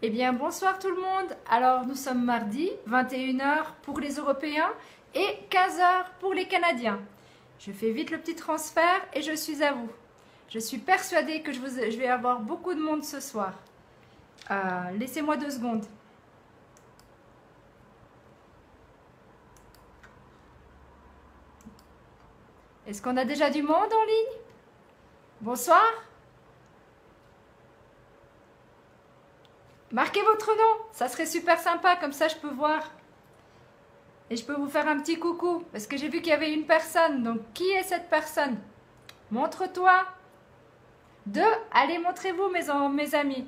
Eh bien, bonsoir tout le monde. Alors, nous sommes mardi, 21 h pour les Européens et 15 h pour les Canadiens. Je fais vite le petit transfert et je suis à vous. Je suis persuadée que je vais avoir beaucoup de monde ce soir. Laissez-moi 2 secondes. Est-ce qu'on a déjà du monde en ligne? Bonsoir. Marquez votre nom, ça serait super sympa, comme ça je peux voir. Et je peux vous faire un petit coucou, parce que j'ai vu qu'il y avait une personne. Donc, qui est cette personne? Montre-toi. 2, allez, montrez-vous mes amis.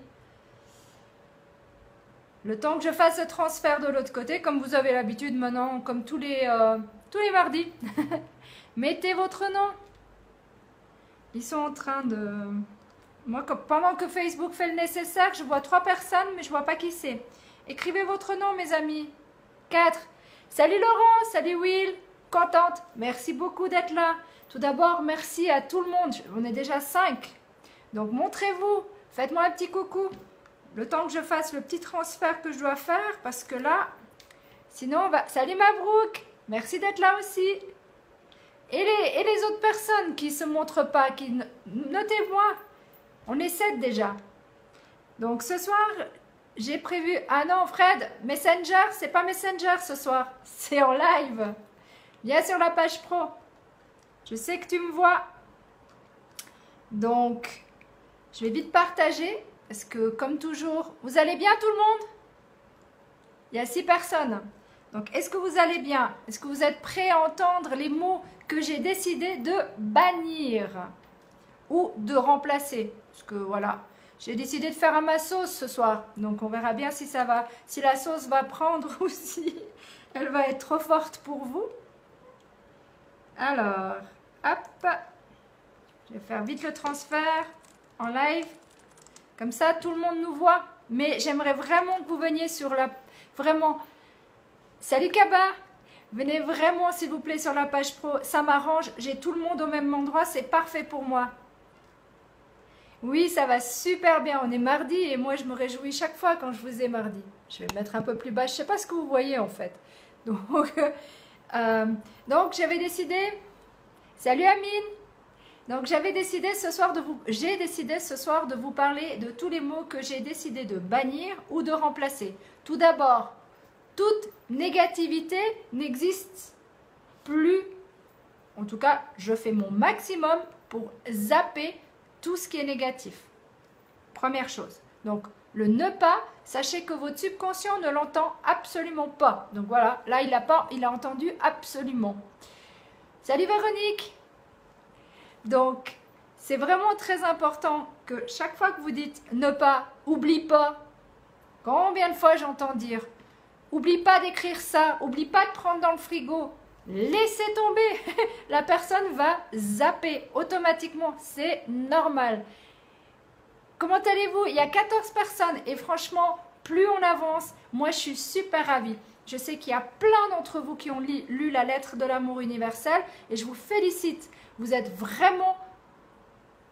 Le temps que je fasse le transfert de l'autre côté, comme vous avez l'habitude maintenant, comme tous les mardis. Mettez votre nom. Ils sont en train de... Moi, pendant que Facebook fait le nécessaire, je vois 3 personnes, mais je ne vois pas qui c'est. Écrivez votre nom, mes amis. 4. Salut Laurent, salut Will. Contente. Merci beaucoup d'être là. Tout d'abord, merci à tout le monde. On est déjà 5. Donc, montrez-vous. Faites-moi un petit coucou. Le temps que je fasse le petit transfert que je dois faire, parce que là, sinon, on va... Salut Mabrouk. Merci d'être là aussi. Et les autres personnes qui ne se montrent pas, notez-moi. On est 7 déjà. Donc ce soir, j'ai prévu... Ah non, Fred, Messenger, c'est pas Messenger ce soir. C'est en live. Viens sur la page pro. Je sais que tu me vois. Donc, je vais vite partager. Parce que comme toujours, vous allez bien tout le monde? Il y a 6 personnes. Donc, est-ce que vous allez bien? Est-ce que vous êtes prêts à entendre les mots que j'ai décidé de bannir ou de remplacer? Parce que voilà, j'ai décidé de faire à ma sauce ce soir. Donc, on verra bien si ça va, si la sauce va prendre ou si elle va être trop forte pour vous. Alors, hop, je vais faire vite le transfert en live. Comme ça, tout le monde nous voit. Mais j'aimerais vraiment que vous veniez sur la... Vraiment... Salut Kaba, venez vraiment s'il vous plaît sur la page pro, ça m'arrange, j'ai tout le monde au même endroit, c'est parfait pour moi. Oui, ça va super bien, on est mardi et moi je me réjouis chaque fois quand je vous ai mardi. Je vais me mettre un peu plus bas, je ne sais pas ce que vous voyez en fait. Donc j'avais décidé, salut Amine, donc j'avais décidé ce soir j'ai décidé ce soir de vous parler de tous les mots que j'ai décidé de bannir ou de remplacer. Tout d'abord, toute négativité n'existe plus. En tout cas, je fais mon maximum pour zapper tout ce qui est négatif. Première chose. Donc, le ne pas, sachez que votre subconscient ne l'entend absolument pas. Donc voilà, là, il a entendu absolument. Salut Véronique. Donc, c'est vraiment très important que chaque fois que vous dites ne pas, oublie pas. Combien de fois j'entends dire oublie pas d'écrire ça, oublie pas de prendre dans le frigo. Laissez tomber, la personne va zapper automatiquement, c'est normal. Comment allez-vous? Il y a 14 personnes et franchement, plus on avance, moi je suis super ravie. Je sais qu'il y a plein d'entre vous qui ont lu la lettre de l'amour universel et je vous félicite. Vous êtes vraiment...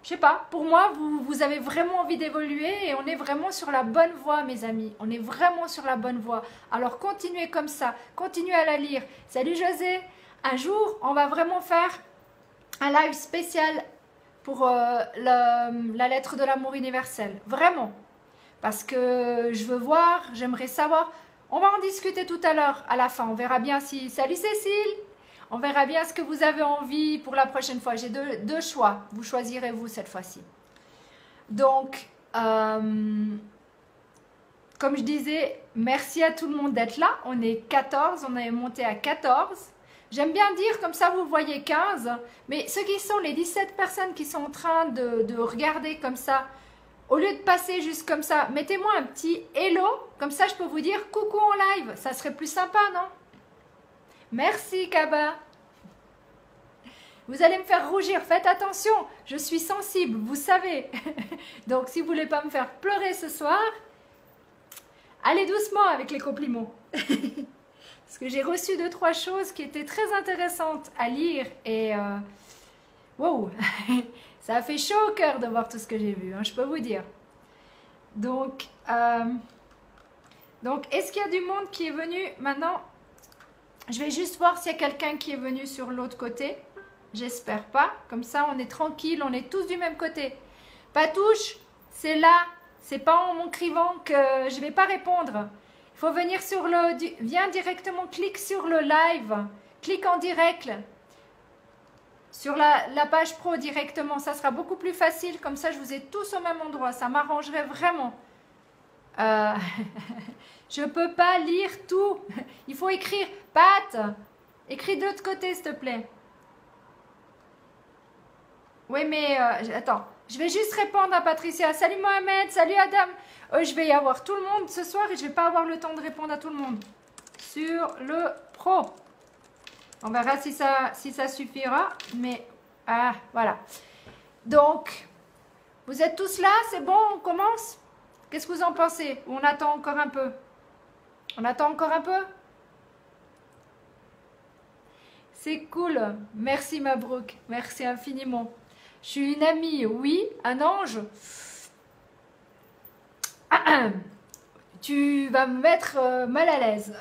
Je sais pas, pour moi, vous avez vraiment envie d'évoluer et on est vraiment sur la bonne voie, mes amis. On est vraiment sur la bonne voie. Alors, continuez comme ça. Continuez à la lire. Salut José. Un jour, on va vraiment faire un live spécial pour la lettre de l'amour universel. Vraiment. Parce que je veux voir, j'aimerais savoir. On va en discuter tout à l'heure, à la fin. On verra bien si... Salut Cécile. On verra bien ce que vous avez envie pour la prochaine fois. J'ai deux choix. Vous choisirez vous cette fois-ci. Donc, comme je disais, merci à tout le monde d'être là. On est 14, on est monté à 14. J'aime bien dire, comme ça vous voyez 15. Mais ceux qui sont les 17 personnes qui sont en train de regarder comme ça, au lieu de passer juste comme ça, mettez-moi un petit hello. Comme ça, je peux vous dire coucou en live. Ça serait plus sympa, non ? Merci Kaba. Vous allez me faire rougir, faites attention, je suis sensible, vous savez. Donc si vous ne voulez pas me faire pleurer ce soir, allez doucement avec les compliments. Parce que j'ai reçu 2-3 choses qui étaient très intéressantes à lire et wow, ça a fait chaud au cœur de voir tout ce que j'ai vu, hein, je peux vous dire. Donc Donc, est-ce qu'il y a du monde qui est venu maintenant? Je vais juste voir s'il y a quelqu'un qui est venu sur l'autre côté. J'espère pas. Comme ça, on est tranquille, on est tous du même côté. Patouche, c'est là. C'est pas en m'écrivant que je vais pas répondre. Il faut venir sur le... Viens directement, clique sur le live. Clique en direct. Sur la page pro directement. Ça sera beaucoup plus facile. Comme ça, je vous ai tous au même endroit. Ça m'arrangerait vraiment. Je peux pas lire tout. Il faut écrire. Pat, écris de l'autre côté, s'il te plaît. Oui, mais attends. Je vais juste répondre à Patricia. Salut Mohamed, salut Adam. Je vais y avoir tout le monde ce soir et je vais pas avoir le temps de répondre à tout le monde. Sur le pro. On verra si ça suffira. Mais voilà. Donc, vous êtes tous là? C'est bon, on commence? Qu'est-ce que vous en pensez? Ou on attend encore un peu? On attend encore un peu? C'est cool. Merci Mabrouk. Merci infiniment. Je suis une amie, oui. Un ange. Tu vas me mettre mal à l'aise.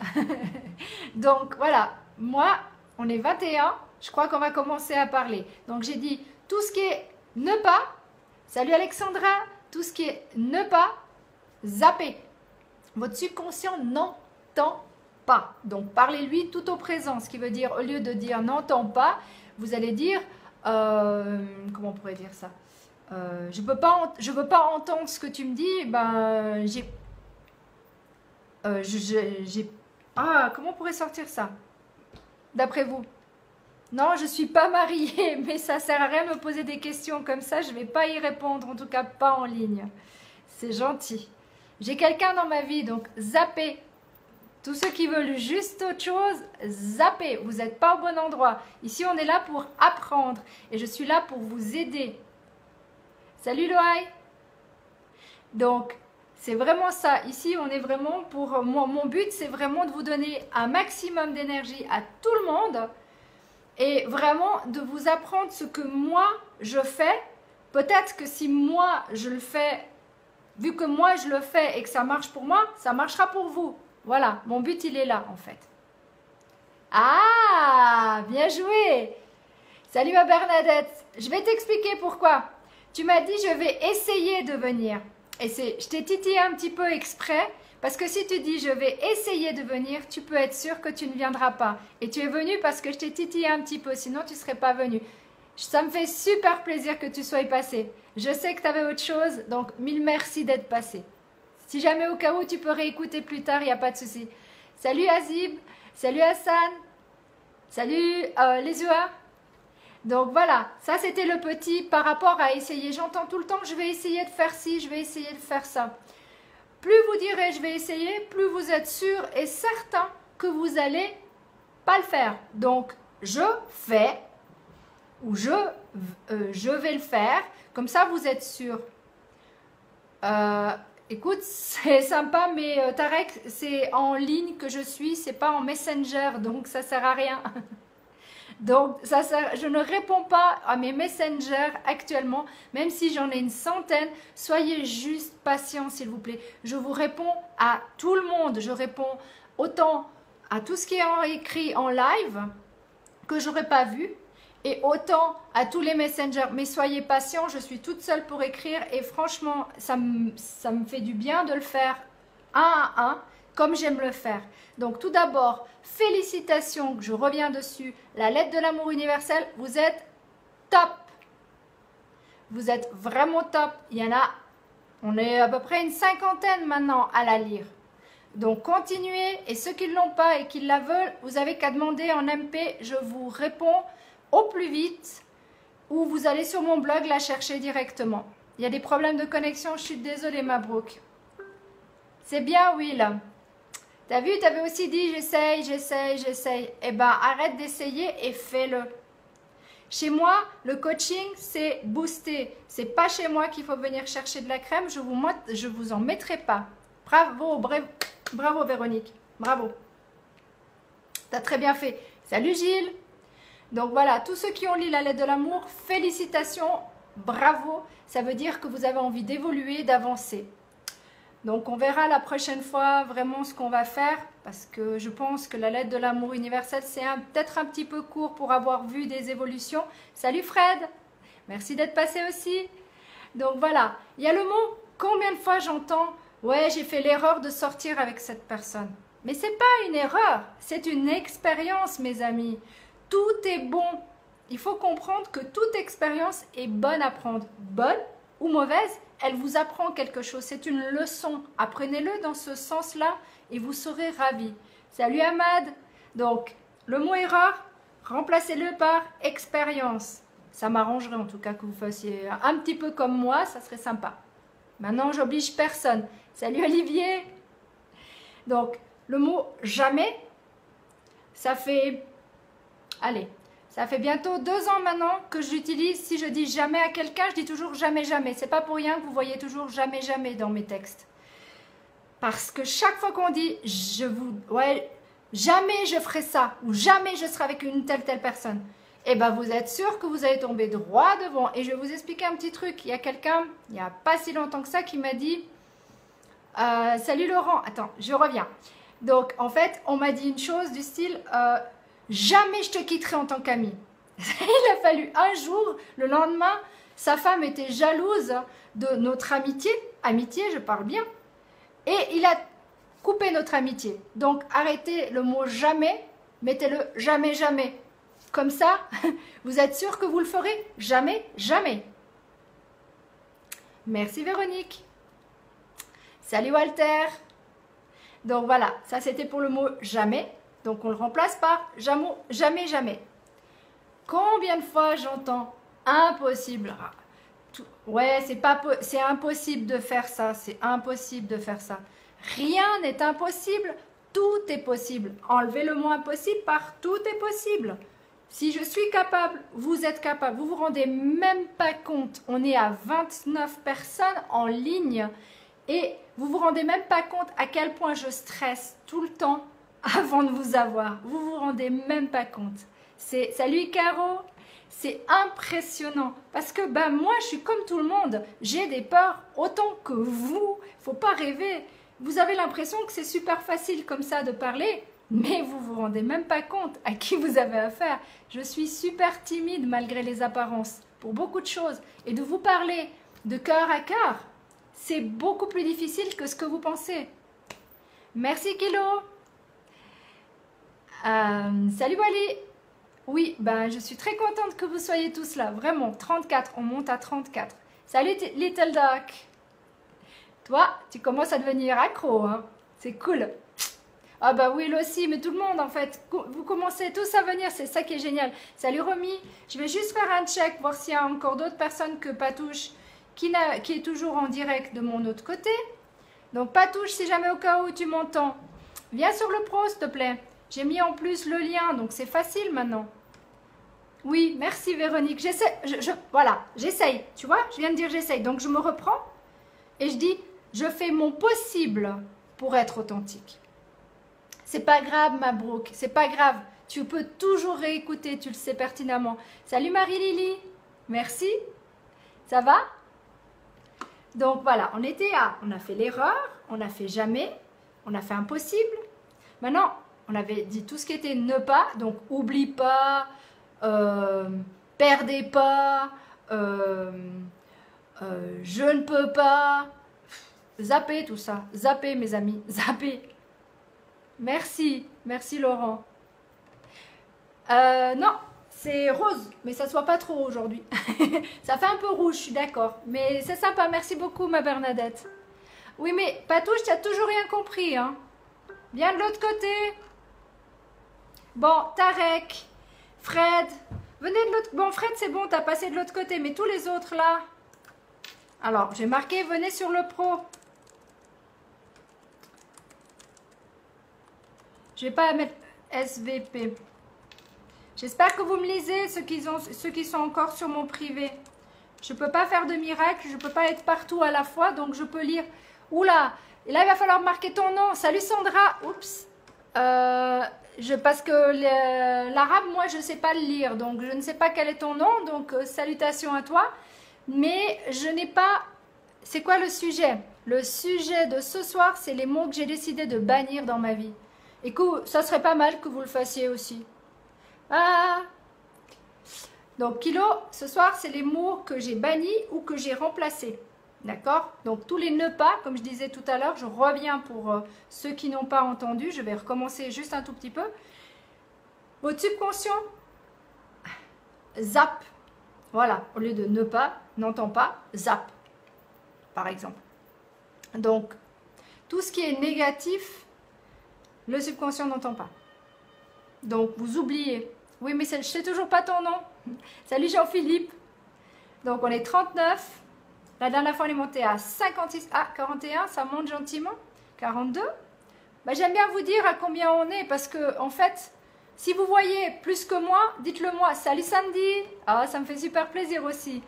Donc voilà. Moi, on est 21. Je crois qu'on va commencer à parler. Donc j'ai dit tout ce qui est ne pas. Salut Alexandra. Tout ce qui est ne pas. Zapper. Votre subconscient n'entend pas. Donc parlez-lui tout au présent. Ce qui veut dire, au lieu de dire n'entend pas, vous allez dire, comment on pourrait dire ça, je veux pas entendre ce que tu me dis. Ben comment on pourrait sortir ça d'après vous? Non, je suis pas mariée, mais ça sert à rien de me poser des questions comme ça. Je vais pas y répondre, en tout cas pas en ligne. C'est gentil. J'ai quelqu'un dans ma vie, donc zappez. Tous ceux qui veulent juste autre chose, zappez. Vous n'êtes pas au bon endroit. Ici, on est là pour apprendre. Et je suis là pour vous aider. Salut Loaï. Donc, c'est vraiment ça. Ici, on est vraiment pour... Mon but, c'est vraiment de vous donner un maximum d'énergie à tout le monde. Et vraiment de vous apprendre ce que moi, je fais. Peut-être que si moi, je le fais... Vu que moi, je le fais et que ça marche pour moi, ça marchera pour vous. Voilà, mon but, il est là, en fait. Ah, bien joué. Salut ma Bernadette. Je vais t'expliquer pourquoi. Tu m'as dit, je vais essayer de venir. Et je t'ai titillé un petit peu exprès, parce que si tu dis, je vais essayer de venir, tu peux être sûr que tu ne viendras pas. Et tu es venu parce que je t'ai titillé un petit peu, sinon tu ne serais pas venu. Ça me fait super plaisir que tu sois passé. Je sais que tu avais autre chose, donc mille merci d'être passé. Si jamais au cas où tu peux réécouter plus tard, il n'y a pas de souci. Salut Azib, salut Hassan, salut les UA. Donc voilà, ça c'était le petit par rapport à essayer. J'entends tout le temps, je vais essayer de faire ci, je vais essayer de faire ça. Plus vous direz je vais essayer, plus vous êtes sûr et certain que vous n'allez pas le faire. Donc je fais ou je vais le faire. Comme ça, vous êtes sûr. Écoute, c'est sympa, mais Tarek, c'est en ligne que je suis, c'est pas en Messenger, donc ça sert à rien. Donc, je ne réponds pas à mes messengers actuellement, même si j'en ai une centaine. Soyez juste patients, s'il vous plaît. Je vous réponds à tout le monde. Je réponds autant à tout ce qui est écrit en live que je n'aurais pas vu, et autant à tous les messengers. Mais soyez patients, je suis toute seule pour écrire et franchement, ça me fait du bien de le faire un à un, comme j'aime le faire. Donc tout d'abord, félicitations, je reviens dessus, la lettre de l'amour universel, vous êtes top. Vous êtes vraiment top. Il y en a, on est à peu près une cinquantaine maintenant à la lire. Donc continuez, et ceux qui ne l'ont pas et qui la veulent, vous avez qu'à demander en MP, je vous réponds au plus vite, ou vous allez sur mon blog la chercher directement. Il y a des problèmes de connexion, je suis désolée Mabrouk. C'est bien Will. T'as vu, t'avais aussi dit j'essaye. Eh ben arrête d'essayer et fais-le. Chez moi, le coaching, c'est booster. C'est pas chez moi qu'il faut venir chercher de la crème, je vous en mettrai pas. Bravo Véronique, bravo. T'as très bien fait. Salut Gilles. Donc voilà, tous ceux qui ont lu la lettre de l'amour, félicitations, bravo. Ça veut dire que vous avez envie d'évoluer, d'avancer. Donc on verra la prochaine fois vraiment ce qu'on va faire, parce que je pense que la lettre de l'amour universel, c'est peut-être un petit peu court pour avoir vu des évolutions. Salut Fred, merci d'être passé aussi. Donc voilà, il y a le mot, combien de fois j'entends, ouais j'ai fait l'erreur de sortir avec cette personne. Mais c'est pas une erreur, c'est une expérience mes amis. Tout est bon. Il faut comprendre que toute expérience est bonne à prendre. Bonne ou mauvaise, elle vous apprend quelque chose. C'est une leçon. Apprenez-le dans ce sens-là et vous serez ravis. Salut Ahmad. Donc, le mot erreur, remplacez-le par expérience. Ça m'arrangerait en tout cas que vous fassiez un petit peu comme moi, ça serait sympa. Maintenant, j'oblige personne. Salut Olivier. Donc, le mot jamais, ça fait... Allez, ça fait bientôt 2 ans maintenant que j'utilise, si je dis jamais à quelqu'un, je dis toujours jamais, jamais. C'est pas pour rien que vous voyez toujours jamais, jamais dans mes textes. Parce que chaque fois qu'on dit, jamais je ferai ça, ou jamais je serai avec une telle personne, eh ben vous êtes sûr que vous allez tomber droit devant. Et je vais vous expliquer un petit truc. Il y a quelqu'un, il n'y a pas si longtemps que ça, qui m'a dit, salut Laurent, attends, je reviens. Donc en fait, on m'a dit une chose du style... jamais je te quitterai en tant qu'ami. Il a fallu un jour, le lendemain, sa femme était jalouse de notre amitié, je parle bien, et il a coupé notre amitié. Donc arrêtez le mot jamais, mettez-le jamais, jamais. Comme ça, vous êtes sûr que vous le ferez jamais, jamais. Merci Véronique. Salut Walter. Donc voilà, ça c'était pour le mot jamais. Donc on le remplace par jamais, jamais, jamais. Combien de fois j'entends impossible? Ouais, c'est impossible de faire ça, c'est impossible de faire ça. Rien n'est impossible, tout est possible. Enlevez le mot impossible par tout est possible. Si je suis capable, vous êtes capable. Vous vous rendez même pas compte. On est à 29 personnes en ligne et vous vous rendez même pas compte à quel point je stresse tout le temps avant de vous avoir. Vous vous rendez même pas compte. Salut Caro, c'est impressionnant parce que moi je suis comme tout le monde, j'ai des peurs autant que vous. Faut pas rêver. Vous avez l'impression que c'est super facile comme ça de parler, mais vous vous rendez même pas compte à qui vous avez affaire. Je suis super timide malgré les apparences pour beaucoup de choses et de vous parler de cœur à cœur, c'est beaucoup plus difficile que ce que vous pensez. Merci Kilo. Salut Wally. Oui, je suis très contente que vous soyez tous là. Vraiment, 34, on monte à 34. Salut Little Duck. Toi, tu commences à devenir accro, hein. C'est cool. Ah bah oui, lui aussi, mais tout le monde en fait. Vous commencez tous à venir, c'est ça qui est génial. Salut Romy. Je vais juste faire un check, voir s'il y a encore d'autres personnes que Patouche qui est toujours en direct de mon autre côté. Donc Patouche, si jamais au cas où tu m'entends, viens sur le pro s'il te plaît. J'ai mis en plus le lien, donc c'est facile maintenant. Oui, merci Véronique. J'essaie, voilà, j'essaye. Tu vois, je viens de dire j'essaye. Donc je me reprends et je dis, je fais mon possible pour être authentique. C'est pas grave, Mabrouk, c'est pas grave. Tu peux toujours réécouter, tu le sais pertinemment. Salut Marie-Lily, merci. Ça va? Donc voilà, on a fait l'erreur, on a fait jamais, on a fait impossible. Maintenant, on avait dit tout ce qui était ne pas, donc oublie pas, perdez pas, je ne peux pas, zappez tout ça, zappez mes amis, zappez. Merci, merci Laurent. Non, c'est rose, mais ça ne soit pas trop aujourd'hui. Ça fait un peu rouge, je suis d'accord, mais c'est sympa, merci beaucoup ma Bernadette. Oui, mais Patouche, tu n'as toujours rien compris, hein. Viens de l'autre côté. Bon, Tarek, Fred, venez de l'autre... Bon, Fred, c'est bon, t'as passé de l'autre côté, mais tous les autres, là... Alors, j'ai marqué, venez sur le pro. Je vais pas mettre SVP. J'espère que vous me lisez, ceux qui sont encore sur mon privé. Je ne peux pas faire de miracle, je ne peux pas être partout à la fois, donc je peux lire. Oula, et là, il va falloir marquer ton nom. Salut Sandra. Oups. Parce que l'arabe, moi, je ne sais pas le lire, donc je ne sais pas quel est ton nom, donc salutations à toi. Mais je n'ai pas... C'est quoi le sujet? Le sujet de ce soir, c'est les mots que j'ai décidé de bannir dans ma vie. Et que ça serait pas mal que vous le fassiez aussi. Ah! Donc, Kilo, ce soir, c'est les mots que j'ai bannis ou que j'ai remplacés. D'accord? Donc, tous les ne pas, comme je disais tout à l'heure, je reviens pour ceux qui n'ont pas entendu. Je vais recommencer juste un tout petit peu. Votre subconscient, zap. Voilà, au lieu de ne pas, n'entend pas, zap, par exemple. Donc, tout ce qui est négatif, le subconscient n'entend pas. Donc, vous oubliez. Oui, mais je ne sais toujours pas ton nom. Salut Jean-Philippe. Donc, on est 39. La dernière fois, on est monté à 56. Ah, 41, ça monte gentiment. 42. Bah, j'aime bien vous dire à combien on est parce que, en fait, si vous voyez plus que moi, dites-le moi. Salut Sandy. Ah, ça me fait super plaisir aussi.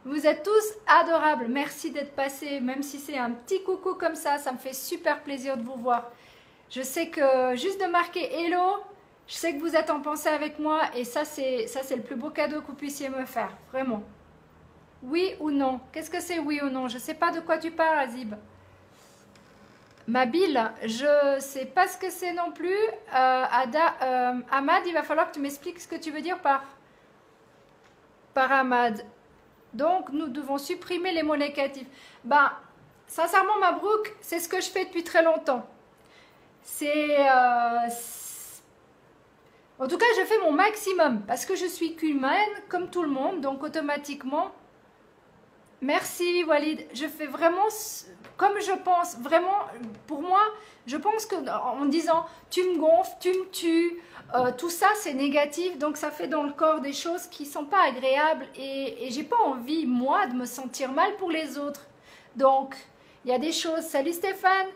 Vous êtes tous adorables. Merci d'être passés. Même si c'est un petit coucou comme ça me fait super plaisir de vous voir. Je sais que juste de marquer hello, je sais que vous êtes en pensée avec moi et ça c'est le plus beau cadeau que vous puissiez me faire, vraiment. Oui ou non? Qu'est-ce que c'est oui ou non? Je ne sais pas de quoi tu parles, Azib. Mabile, je ne sais pas ce que c'est non plus. Ahmad, il va falloir que tu m'expliques ce que tu veux dire par Ahmad. Donc, nous devons supprimer les mots négatifs. Ben, sincèrement, Mabrouk, c'est ce que je fais depuis très longtemps. En tout cas, je fais mon maximum parce que je suis qu'humaine comme tout le monde, donc automatiquement. Merci Walid, je fais vraiment comme je pense, vraiment pour moi, je pense que en disant tu me gonfles, tu me tues, tout ça c'est négatif, donc ça fait dans le corps des choses qui ne sont pas agréables et j'ai pas envie moi de me sentir mal pour les autres. Donc il y a des choses, salut Stéphane,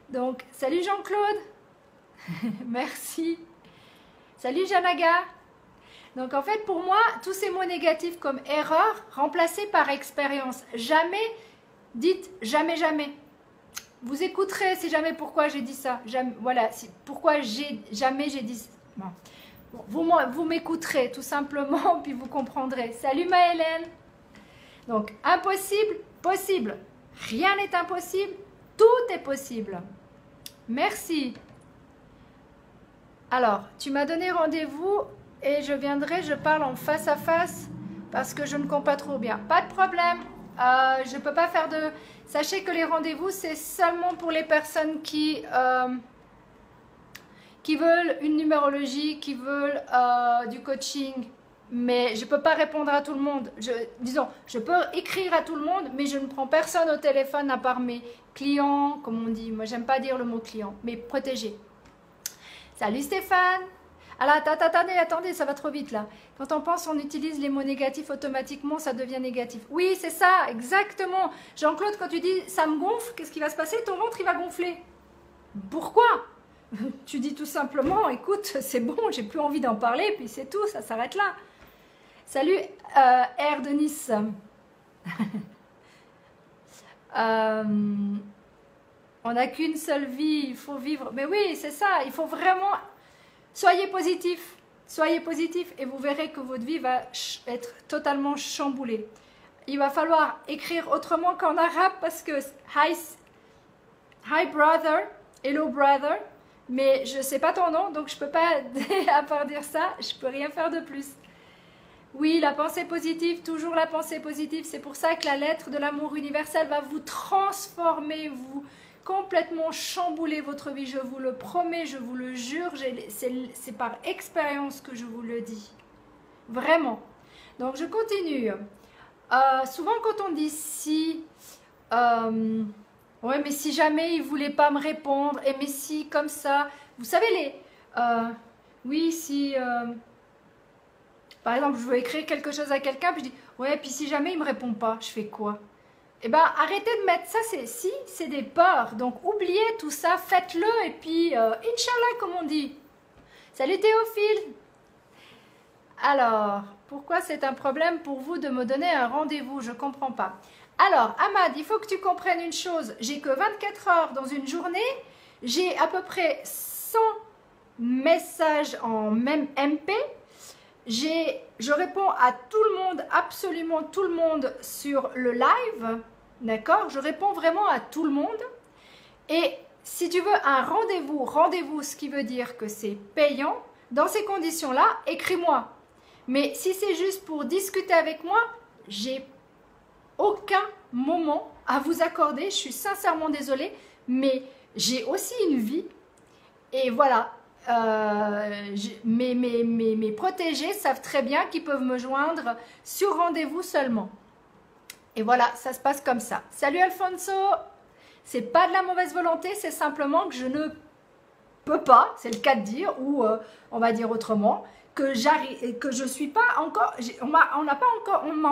donc salut Jean-Claude, merci. Salut Janaga. Donc en fait pour moi, tous ces mots négatifs comme erreur, remplacés par expérience. Jamais, dites jamais, jamais. Vous écouterez si jamais pourquoi j'ai dit ça. Jamais, voilà, pourquoi jamais j'ai dit ça. Bon. Vous m'écouterez tout simplement, puis vous comprendrez. Salut Maëlène. Donc impossible, possible. Rien n'est impossible, tout est possible. Merci. Alors, tu m'as donné rendez-vous et je viendrai, je parle en face à face parce que je ne comprends pas trop bien. Pas de problème, je ne peux pas faire de... Sachez que les rendez-vous, c'est seulement pour les personnes qui veulent une numérologie, qui veulent du coaching. Mais je ne peux pas répondre à tout le monde. Disons, je peux écrire à tout le monde, mais je ne prends personne au téléphone à part mes clients, comme on dit. Moi, j'aime pas dire le mot client, mais protégé. Salut Stéphane. Alors, attendez, ça va trop vite là. Quand on pense, on utilise les mots négatifs automatiquement, ça devient négatif. Oui, c'est ça, exactement. Jean-Claude, quand tu dis ça me gonfle, qu'est-ce qui va se passer? Ton ventre, il va gonfler. Pourquoi? Tu dis tout simplement, écoute, c'est bon, j'ai plus envie d'en parler, puis c'est tout, ça s'arrête là. Salut Air de Nice. On n'a qu'une seule vie, il faut vivre. Mais oui, c'est ça, il faut vraiment... Soyez positif et vous verrez que votre vie va être totalement chamboulée. Il va falloir écrire autrement qu'en arabe parce que hi brother, hello brother, mais je ne sais pas ton nom, donc je ne peux pas, à part dire ça, je ne peux rien faire de plus. Oui, la pensée positive, toujours la pensée positive, c'est pour ça que la lettre de l'amour universel va vous transformer, vous complètement chambouler votre vie, je vous le promets, je vous le jure, c'est par expérience que je vous le dis, vraiment. Donc je continue. Souvent quand on dit si, ouais mais si jamais il ne voulait pas me répondre, et mais si comme ça, vous savez oui si, par exemple je veux écrire quelque chose à quelqu'un, puis je dis, ouais puis si jamais il ne me répond pas, je fais quoi? Eh bien, arrêtez de mettre ça, c'est des peurs. Donc, oubliez tout ça, faites-le et puis, Inch'Allah, comme on dit. Salut Théophile. Alors, pourquoi c'est un problème pour vous de me donner un rendez-vous? Je ne comprends pas. Alors, Ahmad, il faut que tu comprennes une chose. J'ai que 24 heures dans une journée. J'ai à peu près 100 messages en même MP. Je réponds à tout le monde, absolument tout le monde sur le live. D'accord? Je réponds vraiment à tout le monde. Et si tu veux un rendez-vous, ce qui veut dire que c'est payant, dans ces conditions-là, écris-moi. Mais si c'est juste pour discuter avec moi, j'ai aucun moment à vous accorder. Je suis sincèrement désolée, mais j'ai aussi une vie. Et voilà, mes protégés savent très bien qu'ils peuvent me joindre sur rendez-vous seulement. Et voilà, ça se passe comme ça. Salut Alfonso! C'est pas de la mauvaise volonté, c'est simplement que je ne peux pas, c'est le cas de dire, ou on va dire autrement, que je suis pas encore, on m'a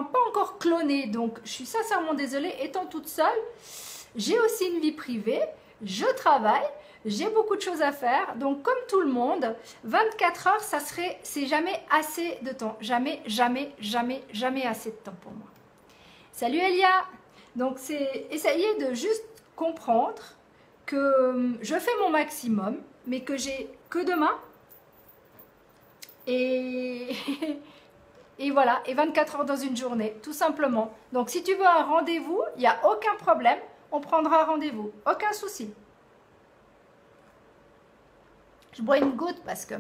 pas encore cloné, donc je suis sincèrement désolée, étant toute seule, j'ai aussi une vie privée, je travaille, j'ai beaucoup de choses à faire, donc comme tout le monde, 24 heures, c'est jamais assez de temps, jamais assez de temps pour moi. Salut Elia! Donc c'est essayer de juste comprendre que je fais mon maximum, mais que j'ai que demain. Et voilà, et 24 heures dans une journée, tout simplement. Donc si tu veux un rendez-vous, il n'y a aucun problème, on prendra rendez-vous, aucun souci. Je bois une goutte parce que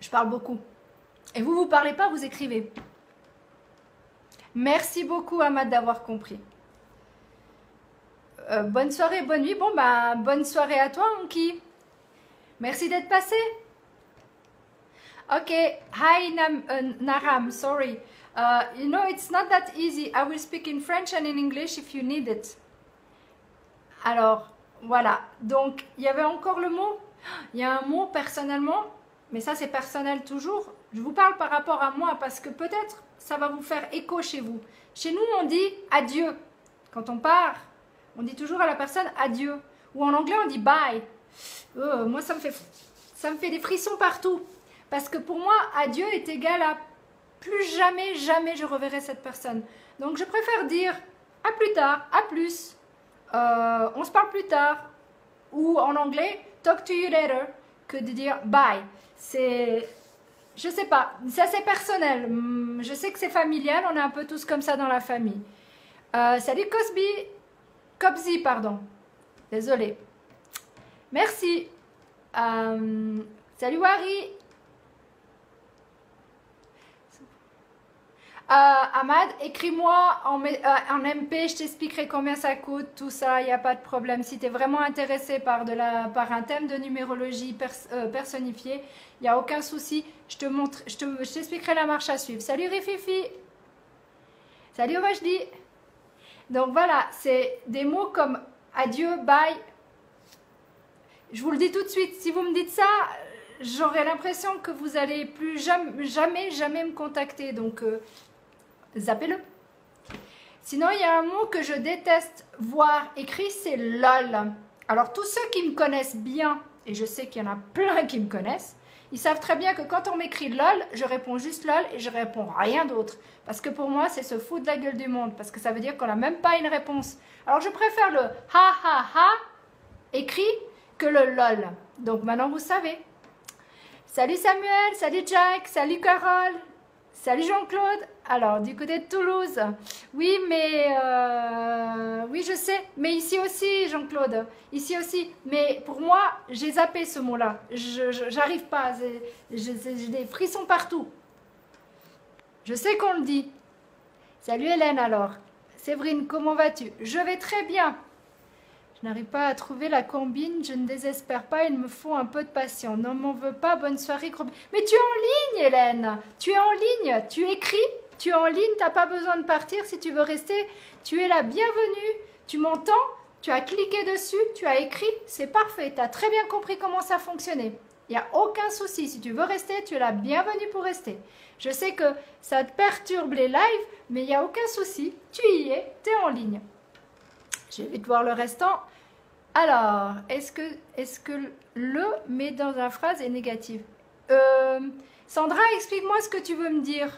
je parle beaucoup. Et vous parlez pas, vous écrivez. Merci beaucoup Ahmad d'avoir compris. Bonne soirée, bonne nuit. Bon, bah, bonne soirée à toi, Anki. Merci d'être passé. Ok, hi Naram, sorry. You know, it's not that easy. I will speak in French and in English if you need it. Alors, voilà. Donc, il y avait encore le mot. Il y a un mot personnellement, mais ça c'est personnel toujours. Je vous parle par rapport à moi parce que peut-être ça va vous faire écho chez vous. Chez nous, on dit adieu. Quand on part, on dit toujours à la personne adieu. Ou en anglais, on dit bye. Moi, ça me fait des frissons partout. Parce que pour moi, adieu est égal à plus jamais je reverrai cette personne. Donc, je préfère dire à plus tard, à plus. On se parle plus tard. Ou en anglais, talk to you later, que de dire bye. Je sais pas, c'est assez personnel. Je sais que c'est familial, on est un peu tous comme ça dans la famille. Salut Cobzy, pardon. Désolée. Merci. Salut Wari. Ahmad, écris-moi en MP, je t'expliquerai combien ça coûte, tout ça, il n'y a pas de problème. Si tu es vraiment intéressé par un thème de numérologie personnifiée, il n'y a aucun souci. Je t'expliquerai la marche à suivre. Salut Rififi. Salut Wajdi. Donc voilà, c'est des mots comme adieu, bye. Je vous le dis tout de suite, si vous me dites ça, j'aurai l'impression que vous allez plus jamais me contacter. Donc, zappez-le. Sinon, il y a un mot que je déteste voir écrit, c'est LOL. Alors, tous ceux qui me connaissent bien, et je sais qu'il y en a plein qui me connaissent, ils savent très bien que quand on m'écrit LOL, je réponds juste LOL et je réponds rien d'autre. Parce que pour moi, c'est se foutre de la gueule du monde. Parce que ça veut dire qu'on n'a même pas une réponse. Alors, je préfère le ha ha ha écrit que le LOL. Donc, maintenant, vous savez. Salut Samuel, salut Jack, salut Carole, salut Jean-Claude. Alors, du côté de Toulouse. Oui, mais... oui, je sais. Mais ici aussi, Jean-Claude. Ici aussi. Mais pour moi, j'ai zappé ce mot-là. J'arrive pas. J'ai des frissons partout. Je sais qu'on le dit. Salut Hélène, alors. Séverine, comment vas-tu? Je vais très bien. Je n'arrive pas à trouver la combine, je ne désespère pas, il me faut un peu de patience. Non, m'en veux pas, bonne soirée. Mais tu es en ligne, Hélène. Tu es en ligne, tu écris, tu es en ligne, tu n'as pas besoin de partir si tu veux rester. Tu es la bienvenue, tu m'entends, tu as cliqué dessus, tu as écrit, c'est parfait. Tu as très bien compris comment ça fonctionnait. Il n'y a aucun souci, si tu veux rester, tu es la bienvenue pour rester. Je sais que ça te perturbe les lives, mais il n'y a aucun souci, tu y es, tu es en ligne. Je vais vite voir le restant. Alors, est-ce que le mais dans la phrase est négatif? Sandra, explique-moi ce que tu veux me dire.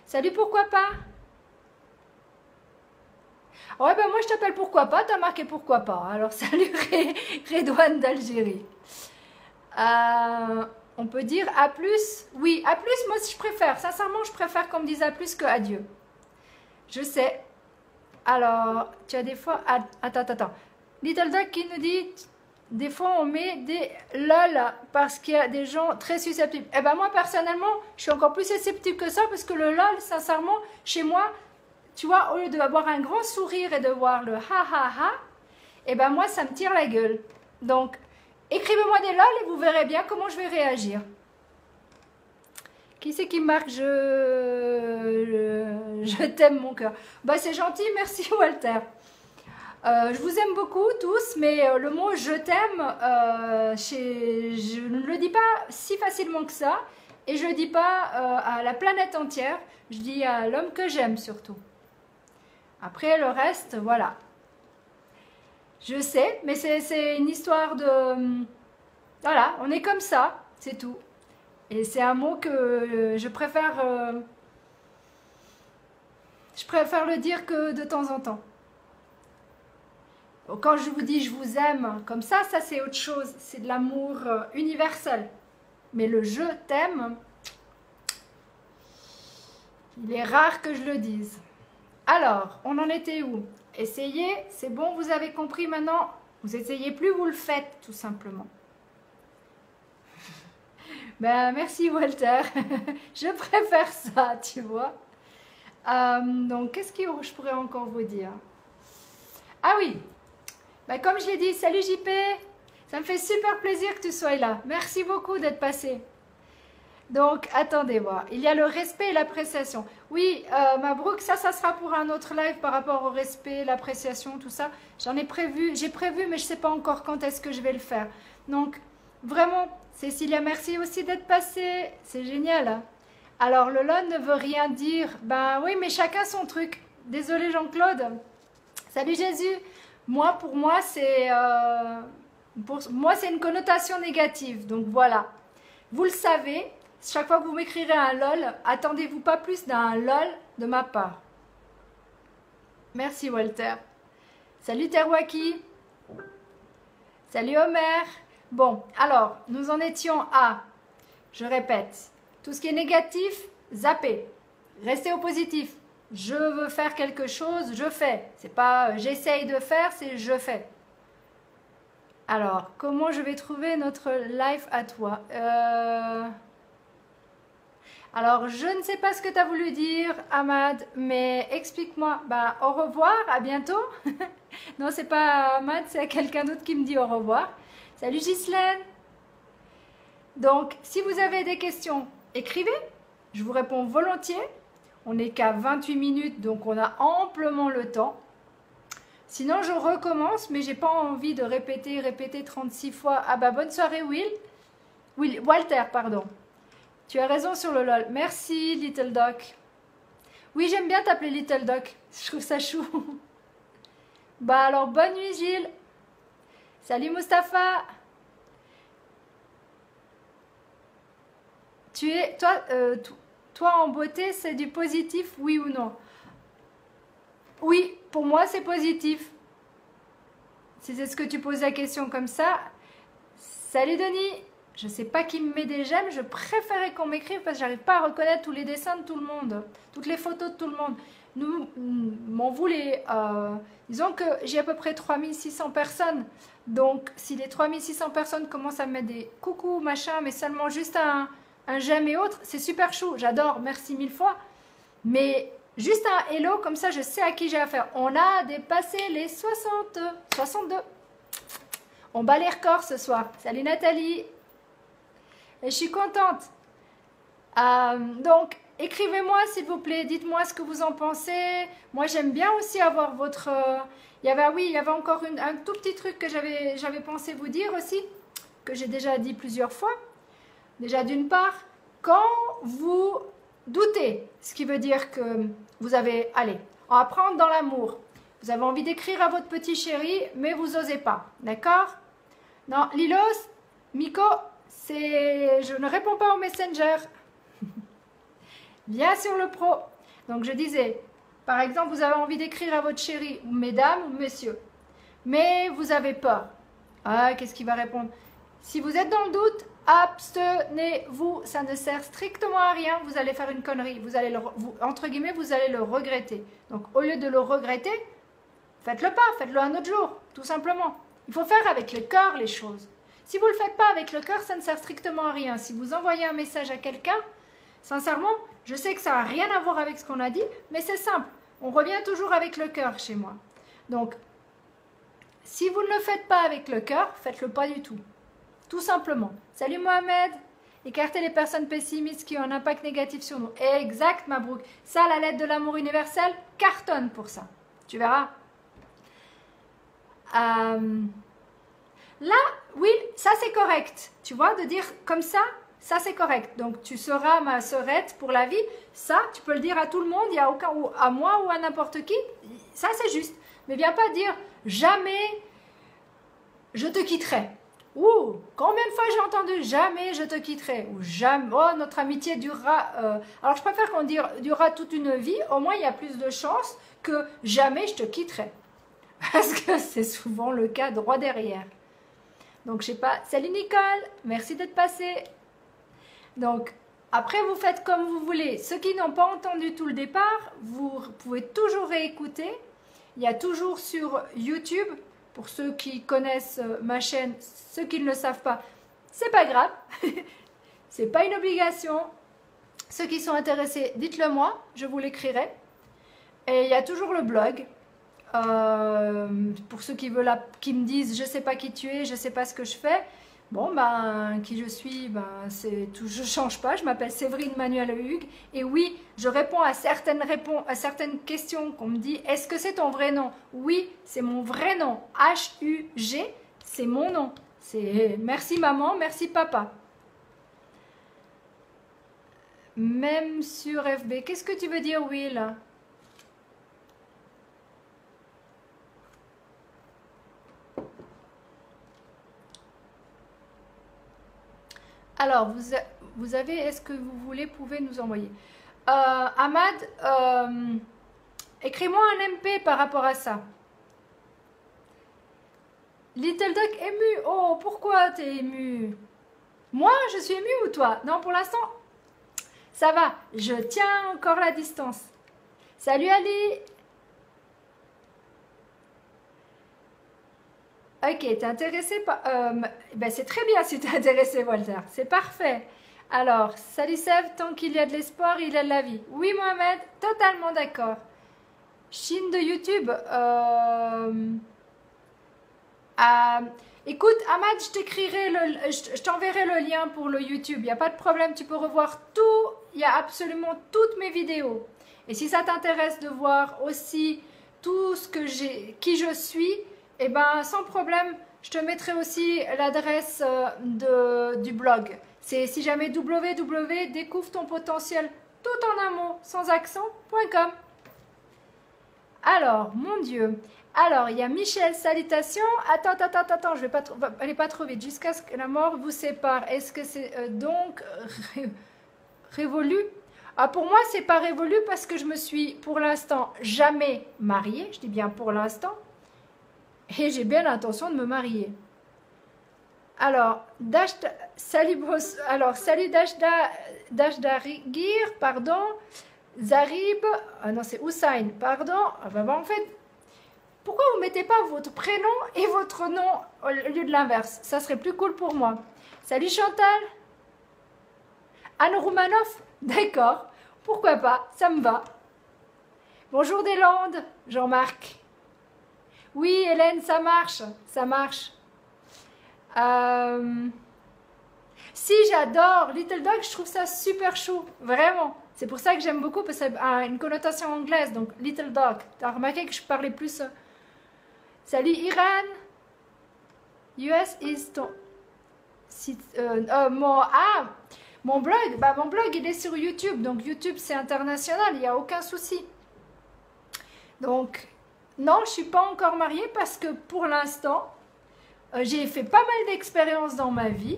Salut, pourquoi pas? Ouais, ben moi je t'appelle pourquoi pas, t'as marqué pourquoi pas. Alors, salut Redouane d'Algérie. On peut dire à plus. Oui, à plus, moi je préfère. Sincèrement, je préfère qu'on me dise à plus que adieu. Je sais. Alors, tu as des fois... Attends. Little Duck qui nous dit, des fois on met des lol parce qu'il y a des gens très susceptibles. Eh ben moi personnellement, je suis encore plus susceptible que ça parce que le lol, sincèrement, chez moi, tu vois, au lieu d'avoir un grand sourire et de voir le ha ha ha, eh ben moi ça me tire la gueule. Donc, écrivez-moi des lol et vous verrez bien comment je vais réagir. Qui c'est qui marque je t'aime mon cœur. Bah c'est gentil, merci Walter. Je vous aime beaucoup tous, mais le mot je t'aime, je ne le dis pas si facilement que ça, et je ne le dis pas à la planète entière, je dis à l'homme que j'aime surtout. Après le reste, voilà. Je sais, mais c'est une histoire de... Voilà, on est comme ça, c'est tout. Et c'est un mot que je préfère le dire que de temps en temps. Quand je vous dis je vous aime, comme ça c'est autre chose. C'est de l'amour universel. Mais le je t'aime, il est rare que je le dise. Alors, on en était où? Essayez, c'est bon, vous avez compris maintenant. Vous essayez plus, vous le faites tout simplement. Ben, merci Walter. Je préfère ça, tu vois. Donc, qu'est-ce que je pourrais encore vous dire? Ah oui, ben, comme je l'ai dit, salut JP. Ça me fait super plaisir que tu sois là. Merci beaucoup d'être passé. Donc, attendez voir. Il y a le respect et l'appréciation. Oui, Mabrouk, ça sera pour un autre live par rapport au respect, l'appréciation, tout ça. J'ai prévu, mais je ne sais pas encore quand est-ce que je vais le faire. Donc, vraiment, Cécilia, merci aussi d'être passée. C'est génial. Alors, le LOL ne veut rien dire. Ben oui, mais chacun son truc. Désolé Jean-Claude. Salut Jésus. Pour moi, c'est une connotation négative. Donc, voilà. Vous le savez. Chaque fois que vous m'écrirez un LOL, attendez-vous pas plus d'un LOL de ma part. Merci Walter. Salut Terwaki. Salut Homer. Bon, alors, nous en étions à, je répète, tout ce qui est négatif, zappez. Restez au positif. Je veux faire quelque chose, je fais. C'est pas j'essaye de faire, c'est je fais. Alors, comment je vais trouver notre live à toi? Alors, je ne sais pas ce que tu as voulu dire, Ahmad, mais explique-moi. Bah, au revoir, à bientôt. Non, c'est pas Ahmad, c'est quelqu'un d'autre qui me dit au revoir. Salut Ghislaine. Donc, si vous avez des questions, écrivez. Je vous réponds volontiers. On n'est qu'à 28 minutes, donc on a amplement le temps. Sinon, je recommence, mais j'ai pas envie de répéter 36 fois. Ah bah, bonne soirée, Walter, pardon. Tu as raison sur le LOL. Merci, Little Doc. Oui, j'aime bien t'appeler Little Doc. Je trouve ça chou. Bah alors, bonne nuit, Gilles. Salut, Mustapha. Toi, en beauté, c'est du positif, oui ou non? Oui, pour moi, c'est positif. Si c'est ce que tu poses la question comme ça. Salut, Denis. Je ne sais pas qui me met des j'aime, je préférais qu'on m'écrive parce que j'arrive pas à reconnaître tous les dessins de tout le monde, toutes les photos de tout le monde. M'en voulez. Disons que j'ai à peu près 3600 personnes. Donc, si les 3600 personnes commencent à me mettre des coucou, machin, mais seulement juste un j'aime et autres, c'est super chou. J'adore, merci 1000 fois. Mais juste un hello, comme ça, je sais à qui j'ai affaire. On a dépassé les 62. On bat les records ce soir. Salut Nathalie. Et je suis contente. Donc, écrivez-moi s'il vous plaît. Dites-moi ce que vous en pensez. Moi, j'aime bien aussi avoir votre... il y avait encore un tout petit truc que j'avais pensé vous dire aussi, que j'ai déjà dit plusieurs fois. Déjà, d'une part, quand vous doutez, ce qui veut dire que vous avez... Allez, on va prendre dans l'amour. Vous avez envie d'écrire à votre petit chéri, mais vous n'osez pas. D'accord? Non, Lilos, Miko... Je ne réponds pas au Messenger. Viens sur le pro. Donc, je disais, par exemple, vous avez envie d'écrire à votre chéri, mesdames ou messieurs, mais vous avez peur. Ah, qu'est-ce qu'il va répondre? Si vous êtes dans le doute, abstenez-vous, ça ne sert strictement à rien, vous allez faire une connerie, vous allez entre guillemets, vous allez le regretter. Donc au lieu de le regretter, faites-le pas, faites-le un autre jour, tout simplement. Il faut faire avec le cœur les choses. Si vous ne le faites pas avec le cœur, ça ne sert strictement à rien. Si vous envoyez un message à quelqu'un, sincèrement, je sais que ça n'a rien à voir avec ce qu'on a dit, mais c'est simple. On revient toujours avec le cœur chez moi. Donc, si vous ne le faites pas avec le cœur, faites-le pas du tout. Tout simplement. Salut Mohamed. Écartez les personnes pessimistes qui ont un impact négatif sur nous. Exact, Mabrouk. Ça, la lettre de l'amour universel, cartonne pour ça. Tu verras. Là, oui, ça c'est correct. Tu vois, de dire comme ça c'est correct. Donc, tu seras ma sœurette pour la vie. Ça, tu peux le dire à tout le monde. Il n'y a aucun, ou à moi ou à n'importe qui. Ça, c'est juste. Mais viens pas dire jamais je te quitterai. Ouh, combien de fois j'ai entendu jamais je te quitterai. Ou jamais, oh, notre amitié durera. Alors, je préfère qu'on dise durera toute une vie. Au moins, il y a plus de chances que jamais je te quitterai. Parce que c'est souvent le cas droit derrière. Donc, je sais pas. Salut Nicole, merci d'être passée. Donc, après, vous faites comme vous voulez. Ceux qui n'ont pas entendu tout le départ, vous pouvez toujours réécouter. Il y a toujours sur YouTube, pour ceux qui connaissent ma chaîne, ceux qui ne le savent pas, c'est pas grave. C'est pas une obligation. Ceux qui sont intéressés, dites-le moi, je vous l'écrirai. Et il y a toujours le blog. Pour ceux qui veulent qui me disent je sais pas qui tu es, je sais pas ce que je fais. Bon ben qui je suis, ben c'est tout, je change pas. Je m'appelle Séverine Manuel Hugues et oui, je réponds à certaines questions qu'on me dit. Est-ce que c'est ton vrai nom? Oui, c'est mon vrai nom. H-U-G, c'est mon nom. C'est merci maman, merci papa. Même sur FB. Qu'est-ce que tu veux dire, Will? Alors, vous avez, est-ce que vous voulez, pouvez nous envoyer. Ahmad, écris-moi un MP par rapport à ça. Little Duck ému. Oh, pourquoi t'es ému? Moi, je suis ému ou toi? Non, pour l'instant, ça va. Je tiens encore la distance. Salut Ali. Ok, t'es intéressé par... ben c'est très bien si t'es intéressé, Walter. C'est parfait. Alors, salut Sève, tant qu'il y a de l'espoir, il y a de la vie. Oui, Mohamed, totalement d'accord. Chine de YouTube. Écoute, Ahmad, je t'enverrai le lien pour le YouTube. Il n'y a pas de problème, tu peux revoir tout. Il y a absolument toutes mes vidéos. Et si ça t'intéresse de voir aussi tout ce que qui je suis, eh ben, sans problème, je te mettrai aussi l'adresse du blog. C'est si jamais www.découvre ton potentiel tout en un mot, sans accent.com. Alors, mon Dieu. Alors, il y a Michel, salutations. Attends, je vais pas aller pas trop vite. Jusqu'à ce que la mort vous sépare. Est-ce que c'est donc révolu? Pour moi, c'est pas révolu parce que je me suis pour l'instant jamais mariée. Je dis bien pour l'instant. Et j'ai bien l'intention de me marier. Alors, salut Dashdarigir, pardon. Zarib, non c'est Hussein, pardon. En fait, pourquoi vous ne mettez pas votre prénom et votre nom au lieu de l'inverse? Ça serait plus cool pour moi. Salut Chantal. Anne Roumanoff, d'accord. Pourquoi pas, ça me va. Bonjour des Landes, Jean-Marc. Oui, Hélène, ça marche, ça marche. Si, j'adore Little Dog, je trouve ça super chou, vraiment. C'est pour ça que j'aime beaucoup, parce que ça a une connotation anglaise, donc Little Dog. T'as remarqué que je parlais plus... Salut Iran. US is ton... mon blog, mon blog, il est sur YouTube, donc YouTube, c'est international, il n'y a aucun souci. Donc... Non, je ne suis pas encore mariée parce que pour l'instant, j'ai fait pas mal d'expériences dans ma vie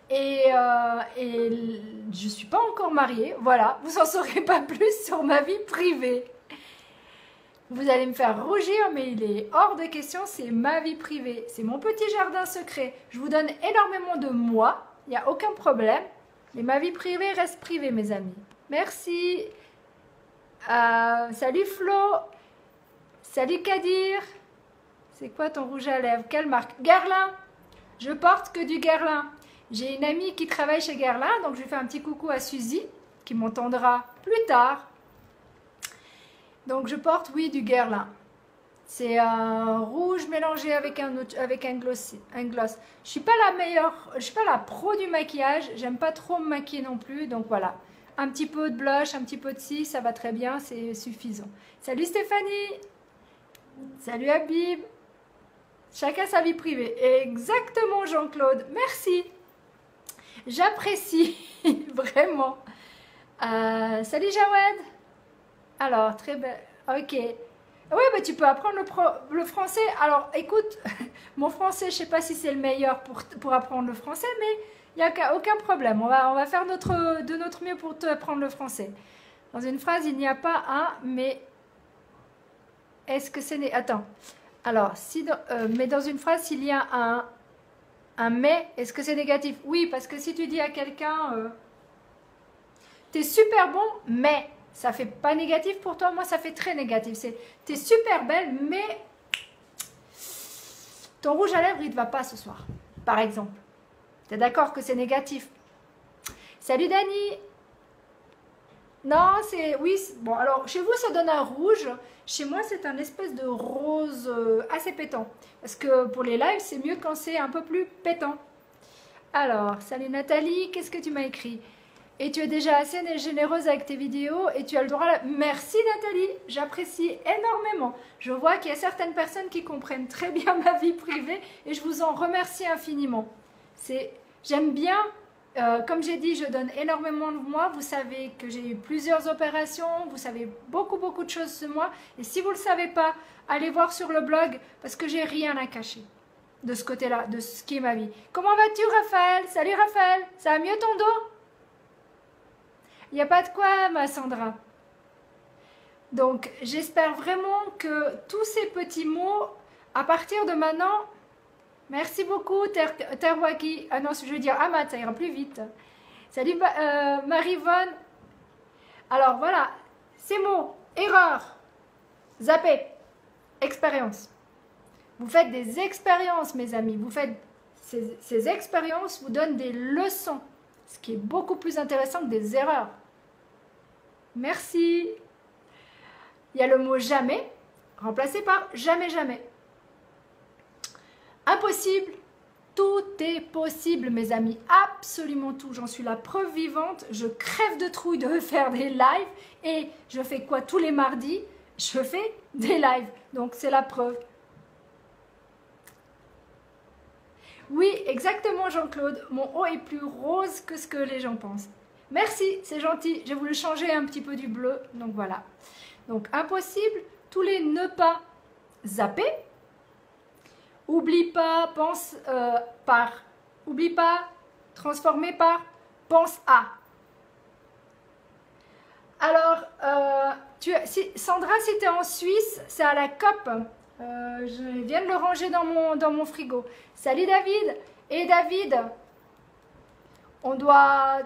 et je ne suis pas encore mariée. Voilà, vous n'en saurez pas plus sur ma vie privée. Vous allez me faire rougir, mais il est hors de question, c'est ma vie privée. C'est mon petit jardin secret. Je vous donne énormément de moi il n'y a aucun problème. Mais ma vie privée reste privée, mes amis. Merci. Salut Flo. Salut Kadir. C'est quoi ton rouge à lèvres? Quelle marque? Guerlain. Je porte que du Guerlain. J'ai une amie qui travaille chez Guerlain, donc je lui fais un petit coucou à Suzy, qui m'entendra plus tard. Donc je porte, oui, du Guerlain. C'est un rouge mélangé avec un gloss. Je suis pas la meilleure, je suis pas la pro du maquillage. J'aime pas trop me maquiller non plus, donc voilà. Un petit peu de blush, un petit peu de ci, ça va très bien, c'est suffisant. Salut Stéphanie. Salut Habib. Chacun sa vie privée. Exactement Jean-Claude. Merci. J'apprécie vraiment. Salut Jawed. Alors, très bien. Ok. Oui, mais tu peux apprendre le français. Alors, écoute, mon français, je ne sais pas si c'est le meilleur pour apprendre le français, mais il n'y a aucun problème. On va faire de notre mieux pour te apprendre le français. Dans une phrase, il n'y a pas un, mais est-ce que c'est... Attends. Alors, mais dans une phrase, s'il y a un mais, est-ce que c'est négatif? Oui, parce que si tu dis à quelqu'un, t'es super bon, mais ça fait pas négatif pour toi, moi ça fait très négatif. C'est, t'es super belle, mais ton rouge à lèvres, il ne va pas ce soir, par exemple. T'es d'accord que c'est négatif? Salut Dani. Non, c'est... Oui, bon, alors, chez vous, ça donne un rouge. Chez moi, c'est un espèce de rose assez pétant. Parce que pour les lives, c'est mieux quand c'est un peu plus pétant. Alors, salut Nathalie, qu'est-ce que tu m'as écrit? Et tu es déjà assez généreuse avec tes vidéos et tu as le droit à... Merci Nathalie, j'apprécie énormément. Je vois qu'il y a certaines personnes qui comprennent très bien ma vie privée et je vous en remercie infiniment. J'aime bien... comme j'ai dit, je donne énormément de moi. Vous savez que j'ai eu plusieurs opérations. Vous savez beaucoup de choses de moi. Et si vous ne le savez pas, allez voir sur le blog parce que j'ai rien à cacher de ce côté-là, de ce qui est ma vie. Comment vas-tu, Raphaël? Salut, Raphaël. Ça va mieux ton dos? Il n'y a pas de quoi, ma Sandra. Donc, j'espère vraiment que tous ces petits mots, à partir de maintenant... Merci beaucoup, Terwaki. Ah non, je veux dire Ahmad, ça ira plus vite. Salut Marie-Vonne. Alors voilà, ces mots, erreur, zappé, expérience. Vous faites des expériences, mes amis. Vous faites ces expériences vous donnent des leçons, ce qui est beaucoup plus intéressant que des erreurs. Merci. Il y a le mot jamais, remplacé par jamais, jamais. Impossible, tout est possible mes amis, absolument tout, j'en suis la preuve vivante, je crève de trouille de faire des lives et je fais quoi tous les mardis? Je fais des lives, donc c'est la preuve. Oui, exactement Jean-Claude, mon haut est plus rose que ce que les gens pensent. Merci, c'est gentil, j'ai voulu changer un petit peu du bleu, donc voilà. Donc impossible, tous les ne pas zapper. Oublie pas, pense par. Oublie pas, transformer par, pense à. Alors, Sandra, si tu es en Suisse, c'est à la COP. Je viens de le ranger dans mon frigo. Salut David. Et David, on doit...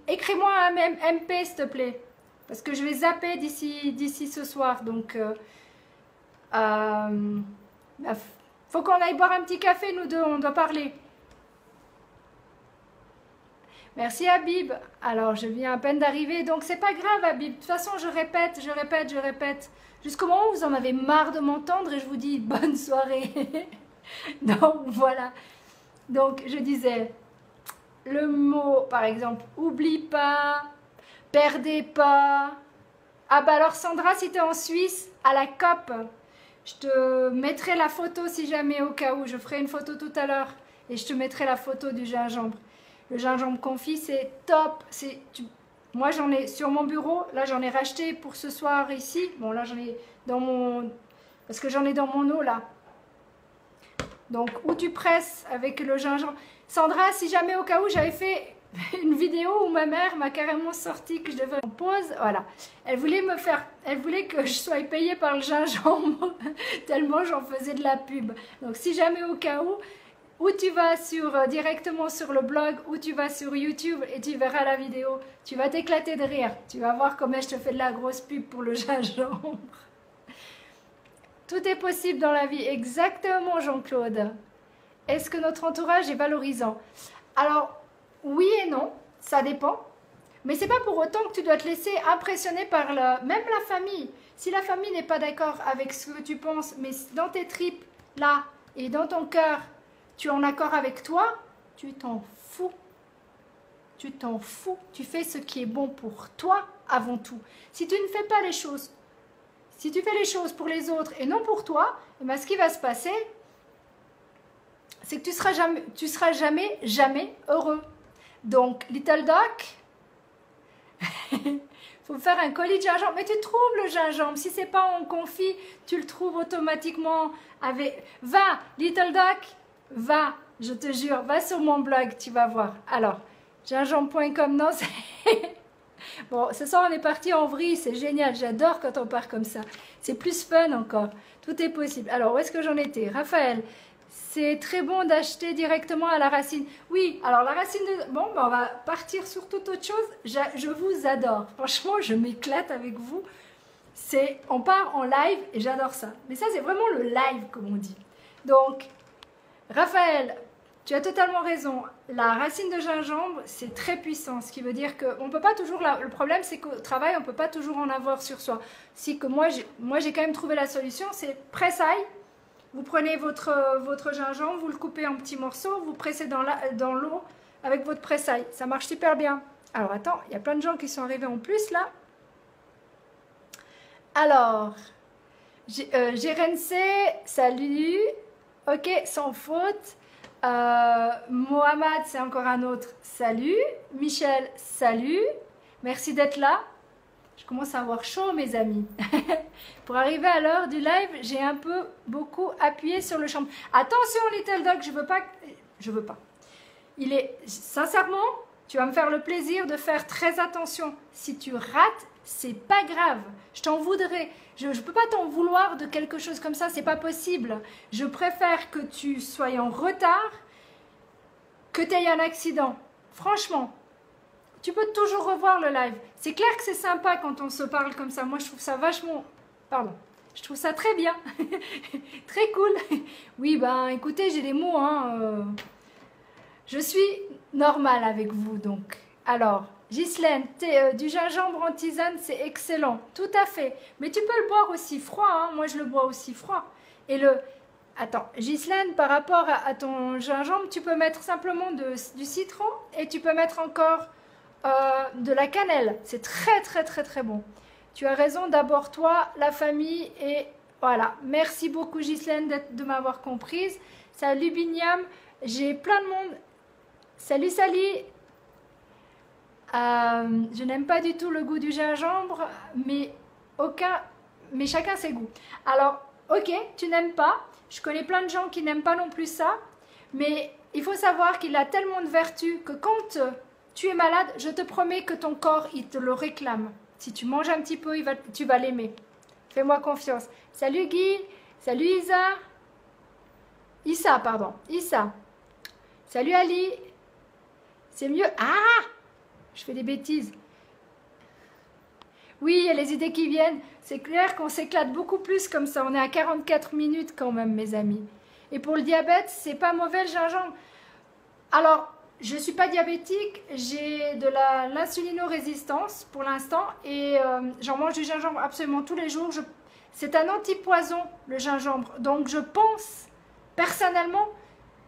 Écris-moi un MP, s'il te plaît. Parce que je vais zapper d'ici ce soir. Donc, faut qu'on aille boire un petit café, nous deux, on doit parler. Merci Habib. Alors, je viens à peine d'arriver, donc c'est pas grave Habib. De toute façon, je répète. Jusqu'au moment où vous en avez marre de m'entendre et je vous dis bonne soirée. Donc, voilà. Donc, je disais, le mot, par exemple, oublie pas, perdez pas. Ah bah alors Sandra, si tu es en Suisse, à la COP, je te mettrai la photo si jamais au cas où. Je ferai une photo tout à l'heure et je te mettrai la photo du gingembre. Le gingembre confit, c'est top. Moi, j'en ai sur mon bureau. Là, j'en ai racheté pour ce soir ici. Bon, là, j'en ai dans mon... Parce que j'en ai dans mon eau, là. Donc, où tu presses avec le gingembre. Sandra, si jamais au cas où, j'avais fait une vidéo où ma mère m'a carrément sorti que je devais en pause. Voilà. Elle voulait que je sois payée par le gingembre tellement j'en faisais de la pub. Donc, si jamais au cas où, ou tu vas directement sur le blog, ou tu vas sur YouTube et tu verras la vidéo. Tu vas t'éclater de rire. Tu vas voir comment je te fais de la grosse pub pour le gingembre. Tout est possible dans la vie. Exactement, Jean-Claude. Est-ce que notre entourage est valorisant? Alors, oui et non, ça dépend. Mais c'est pas pour autant que tu dois te laisser impressionner par même la famille. Si la famille n'est pas d'accord avec ce que tu penses, mais dans tes tripes, là, et dans ton cœur, tu es en accord avec toi, tu t'en fous. Tu t'en fous. Tu fais ce qui est bon pour toi avant tout. Si tu ne fais pas les choses, si tu fais les choses pour les autres et non pour toi, eh bien, ce qui va se passer, c'est que tu seras jamais heureux. Donc, Little Doc, faut faire un colis de gingembre. Mais tu trouves le gingembre. Si c'est pas en confit, tu le trouves automatiquement. Va, Little Doc, va, je te jure, va sur mon blog, tu vas voir. Alors, gingembre.com, non, c'est... Bon, ce soir, on est parti en vrille, c'est génial. J'adore quand on part comme ça. C'est plus fun encore. Tout est possible. Alors, où est-ce que j'en étais? Raphaël, c'est très bon d'acheter directement à la racine. Oui, alors la racine de... Bon, ben on va partir sur toute autre chose. Je vous adore. Franchement, je m'éclate avec vous. On part en live et j'adore ça. Mais ça, c'est vraiment le live, comme on dit. Donc, Raphaël, tu as totalement raison. La racine de gingembre, c'est très puissant. Ce qui veut dire qu'on ne peut pas toujours... Le problème, c'est qu'au travail, on ne peut pas toujours en avoir sur soi. Si que moi, j'ai quand même trouvé la solution, c'est pressaille. Vous prenez votre gingembre, vous le coupez en petits morceaux, vous pressez dans l'eau avec votre pressaille. Ça marche super bien. Alors, attends, il y a plein de gens qui sont arrivés en plus, là. Alors, Gérenc, salut. Ok, sans faute. Mohamed, c'est encore un autre. Salut. Michel, salut. Merci d'être là. Je commence à avoir chaud, mes amis. Pour arriver à l'heure du live, j'ai beaucoup appuyé sur le champ. Attention, Little Dog, je veux pas. Sincèrement, tu vas me faire le plaisir de faire très attention. Si tu rates, c'est pas grave. Je t'en voudrais. Je ne peux pas t'en vouloir de quelque chose comme ça, c'est pas possible. Je préfère que tu sois en retard que tu aies un accident. Franchement. Tu peux toujours revoir le live. C'est clair que c'est sympa quand on se parle comme ça. Moi, je trouve ça vachement... Pardon. Je trouve ça très bien. Très cool. Oui, ben, écoutez, j'ai des mots. Hein, Je suis normale avec vous, donc. Alors, Ghislaine, du gingembre en tisane, c'est excellent. Tout à fait. Mais tu peux le boire aussi froid. Hein. Moi, je le bois aussi froid. Et Attends, Ghislaine, par rapport à ton gingembre, tu peux mettre simplement du citron et tu peux mettre encore... de la cannelle, c'est très bon. Tu as raison, d'abord toi, la famille et voilà. Merci beaucoup Ghislaine de m'avoir comprise. Salut Binyam, j'ai plein de monde. Salut Sally. Je n'aime pas du tout le goût du gingembre, mais chacun ses goûts. Alors, ok, tu n'aimes pas. Je connais plein de gens qui n'aiment pas non plus ça, mais il faut savoir qu'il a tellement de vertus que quand tu es malade, je te promets que ton corps, il te le réclame. Si tu manges un petit peu, tu vas l'aimer. Fais-moi confiance. Salut Guy. Salut Isa. Issa, pardon. Issa. Salut Ali. C'est mieux. Ah! Je fais des bêtises. Oui, il y a les idées qui viennent. C'est clair qu'on s'éclate beaucoup plus comme ça. On est à 44 minutes quand même, mes amis. Et pour le diabète, c'est pas mauvais le gingembre. Alors... Je ne suis pas diabétique, j'ai de l'insulinorésistance pour l'instant et j'en mange du gingembre absolument tous les jours. C'est un antipoison, le gingembre. Donc, je pense personnellement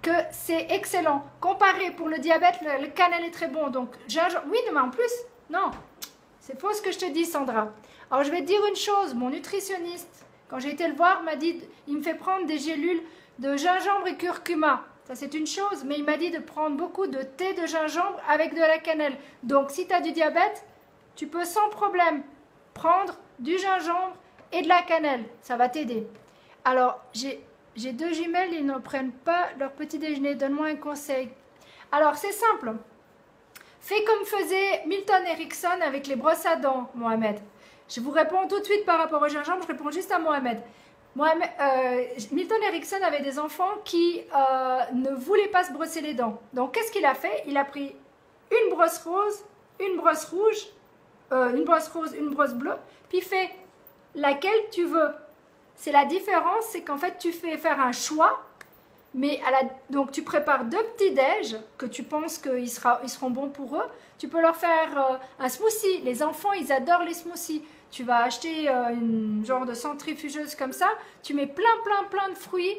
que c'est excellent. Comparé pour le diabète, le cannelle est très bon. Donc, gingembre, oui, mais en plus, non, c'est faux ce que je te dis, Sandra. Alors, je vais te dire une chose. Mon nutritionniste, quand j'ai été le voir, m'a dit, il me fait prendre des gélules de gingembre et curcuma. Ça, c'est une chose, mais il m'a dit de prendre beaucoup de thé de gingembre avec de la cannelle. Donc, si tu as du diabète, tu peux sans problème prendre du gingembre et de la cannelle. Ça va t'aider. Alors, j'ai 2 jumelles, ils ne prennent pas leur petit déjeuner. Donne-moi un conseil. Alors, c'est simple. Fais comme faisait Milton Erickson avec les brosses à dents, Mohamed. Je vous réponds tout de suite par rapport au gingembre, je réponds juste à Mohamed. Moi, Milton Erickson avait des enfants qui ne voulaient pas se brosser les dents. Donc, qu'est-ce qu'il a fait? Il a pris une brosse rose, une brosse rouge, une brosse rose, une brosse bleue, puis il fait laquelle tu veux. C'est la différence, c'est qu'en fait, tu fais faire un choix, mais donc tu prépares deux petits déj que tu penses qu'ils seront bons pour eux. Tu peux leur faire un smoothie. Les enfants, ils adorent les smoothies. Tu vas acheter une genre de centrifugeuse comme ça. Tu mets plein de fruits.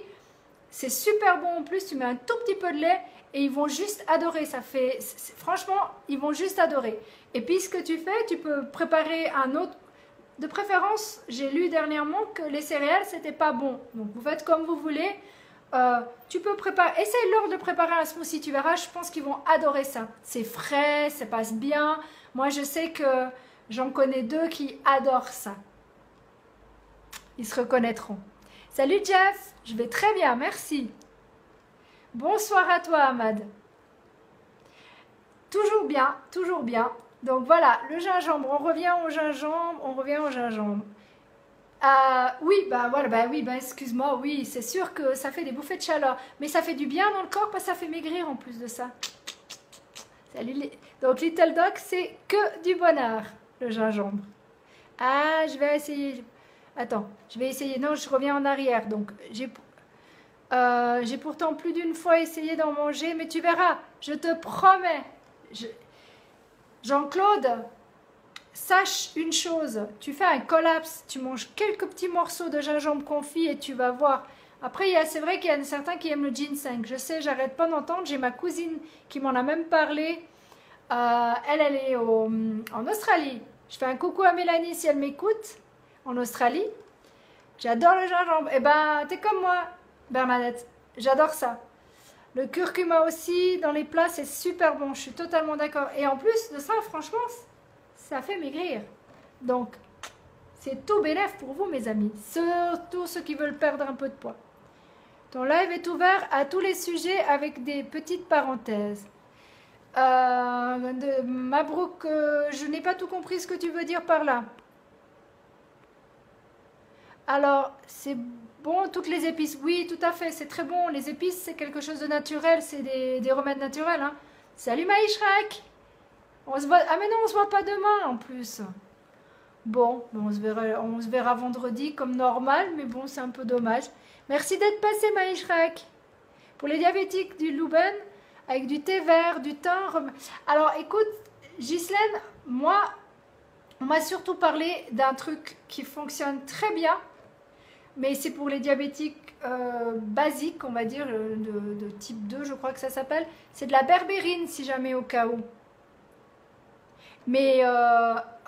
C'est super bon en plus. Tu mets un tout petit peu de lait et ils vont juste adorer. Franchement, ils vont juste adorer. Et puis, ce que tu fais, tu peux préparer un autre. De préférence, j'ai lu dernièrement que les céréales, c'était pas bon. Donc, vous faites comme vous voulez. Tu peux préparer, essaye-leur de préparer un smoothie, tu verras, je pense qu'ils vont adorer ça. C'est frais, ça passe bien. Moi, je sais que j'en connais deux qui adorent ça. Ils se reconnaîtront. Salut Jeff, je vais très bien, merci. Bonsoir à toi, Ahmad. Toujours bien, toujours bien. Donc voilà, le gingembre, on revient au gingembre. Oui, excuse-moi, oui, c'est sûr que ça fait des bouffées de chaleur, mais ça fait du bien dans le corps parce que ça fait maigrir en plus de ça. Salut Donc Little Dog, c'est que du bonheur, le gingembre. Ah, je vais essayer. Attends, je vais essayer. Non, je reviens en arrière. Donc j'ai pourtant plus d'une fois essayé d'en manger, mais tu verras, je te promets. Jean-Claude, sache une chose, tu fais un collapse, tu manges quelques petits morceaux de gingembre confit et tu vas voir. Après, c'est vrai qu'il y a certains qui aiment le ginseng. Je sais, j'arrête pas d'entendre. J'ai ma cousine qui m'en a même parlé. Elle est en Australie. Je fais un coucou à Mélanie si elle m'écoute. En Australie. J'adore le gingembre. Eh ben, t'es comme moi, Bernadette. J'adore ça. Le curcuma aussi, dans les plats, c'est super bon. Je suis totalement d'accord. Et en plus de ça, franchement, ça fait maigrir. Donc, c'est tout bénef pour vous, mes amis. Surtout ceux qui veulent perdre un peu de poids. Ton live est ouvert à tous les sujets avec des petites parenthèses. Mabrouk, je n'ai pas tout compris ce que tu veux dire par là. Alors, c'est bon, toutes les épices. Oui, tout à fait, c'est très bon. Les épices, c'est quelque chose de naturel. C'est des remèdes naturels. Hein. Salut Maïshrek. On se voit... Ah mais non, on se voit pas demain en plus. Bon, on se verra vendredi comme normal, mais bon, c'est un peu dommage. Merci d'être passé, Maïshrek. Pour les diabétiques du Louben, avec du thé vert, du thym... Alors, écoute, Ghislaine, moi, on m'a surtout parlé d'un truc qui fonctionne très bien, mais c'est pour les diabétiques basiques, on va dire, de type 2, je crois que ça s'appelle. C'est de la berbérine, si jamais au cas où. Mais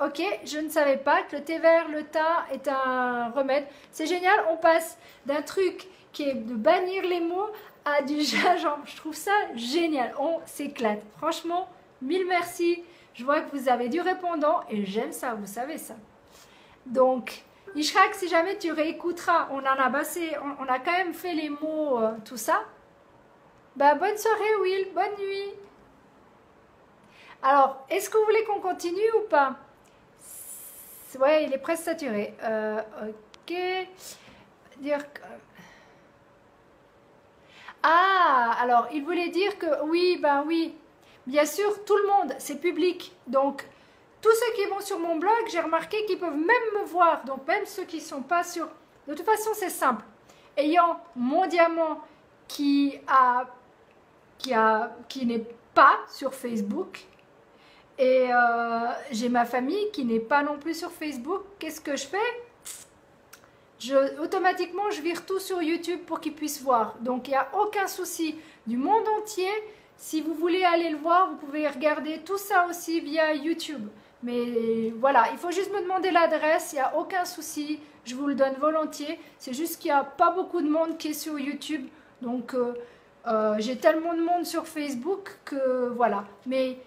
ok, je ne savais pas que le thé vert, le thym est un remède. C'est génial, on passe d'un truc qui est de bannir les mots à du gingembre. Je trouve ça génial, on s'éclate. Franchement, mille merci. Je vois que vous avez du répondant et j'aime ça, vous savez ça. Donc, Ishrak, si jamais tu réécouteras, on en a passé, on a quand même fait les mots, tout ça. Bah, bonne soirée Will, bonne nuit. Alors, est-ce que vous voulez qu'on continue ou pas? Ouais, il est presque saturé. Ok. Ah, alors, il voulait dire que oui, ben oui. Bien sûr, tout le monde, c'est public. Donc, tous ceux qui vont sur mon blog, j'ai remarqué qu'ils peuvent même me voir. Donc, même ceux qui ne sont pas sur... De toute façon, c'est simple. Ayant mon diamant qui n'est pas sur Facebook... Et j'ai ma famille qui n'est pas non plus sur Facebook. Qu'est-ce que je fais? Automatiquement, je vire tout sur YouTube pour qu'ils puissent voir. Donc, il n'y a aucun souci du monde entier. Si vous voulez aller le voir, vous pouvez regarder tout ça aussi via YouTube. Mais voilà, il faut juste me demander l'adresse. Il n'y a aucun souci. Je vous le donne volontiers. C'est juste qu'il n'y a pas beaucoup de monde qui est sur YouTube. Donc, j'ai tellement de monde sur Facebook que voilà. Mais...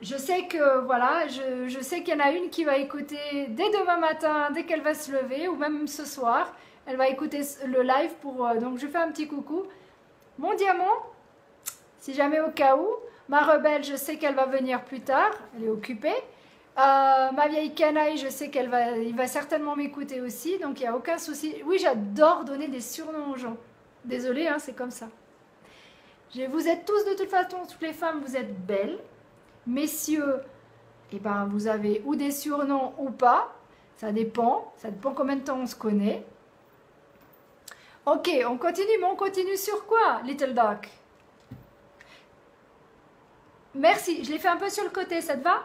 je sais que, voilà, je sais qu'il y en a une qui va écouter dès demain matin, dès qu'elle va se lever, ou même ce soir. Elle va écouter le live pour... donc, je fais un petit coucou. Mon diamant, si jamais au cas où. Ma rebelle, je sais qu'elle va venir plus tard. Elle est occupée. Ma vieille canaille, je sais il va certainement m'écouter aussi, donc il n'y a aucun souci. Oui, j'adore donner des surnoms aux gens. Désolée, hein, c'est comme ça. Vous êtes tous, de toute façon, toutes les femmes, vous êtes belles. Messieurs, eh ben, vous avez ou des surnoms ou pas. Ça dépend combien de temps on se connaît. Ok, on continue, mais on continue sur quoi, Little Duck? Merci, je l'ai fait un peu sur le côté, ça te va?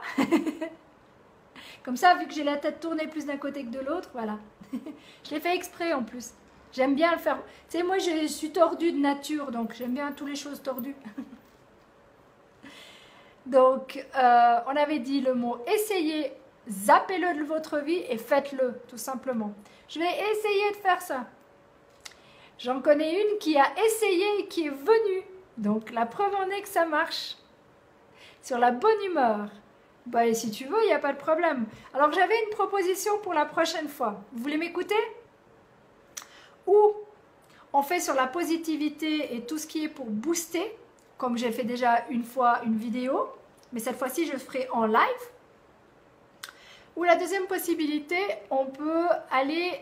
Comme ça, vu que j'ai la tête tournée plus d'un côté que de l'autre, voilà. Je l'ai fait exprès en plus. J'aime bien le faire. Tu sais, moi, je suis tordue de nature, donc j'aime bien toutes les choses tordues. Donc, on avait dit le mot « essayez », zappez-le de votre vie et faites-le, tout simplement. Je vais essayer de faire ça. J'en connais une qui a essayé et qui est venue. Donc, la preuve en est que ça marche. Sur la bonne humeur. Bah, et si tu veux, il n'y a pas de problème. Alors, j'avais une proposition pour la prochaine fois. Vous voulez m'écouter? Ou on fait sur la positivité et tout ce qui est pour booster, comme j'ai fait déjà une fois une vidéo, mais cette fois-ci, je le ferai en live. Ou la deuxième possibilité, on peut aller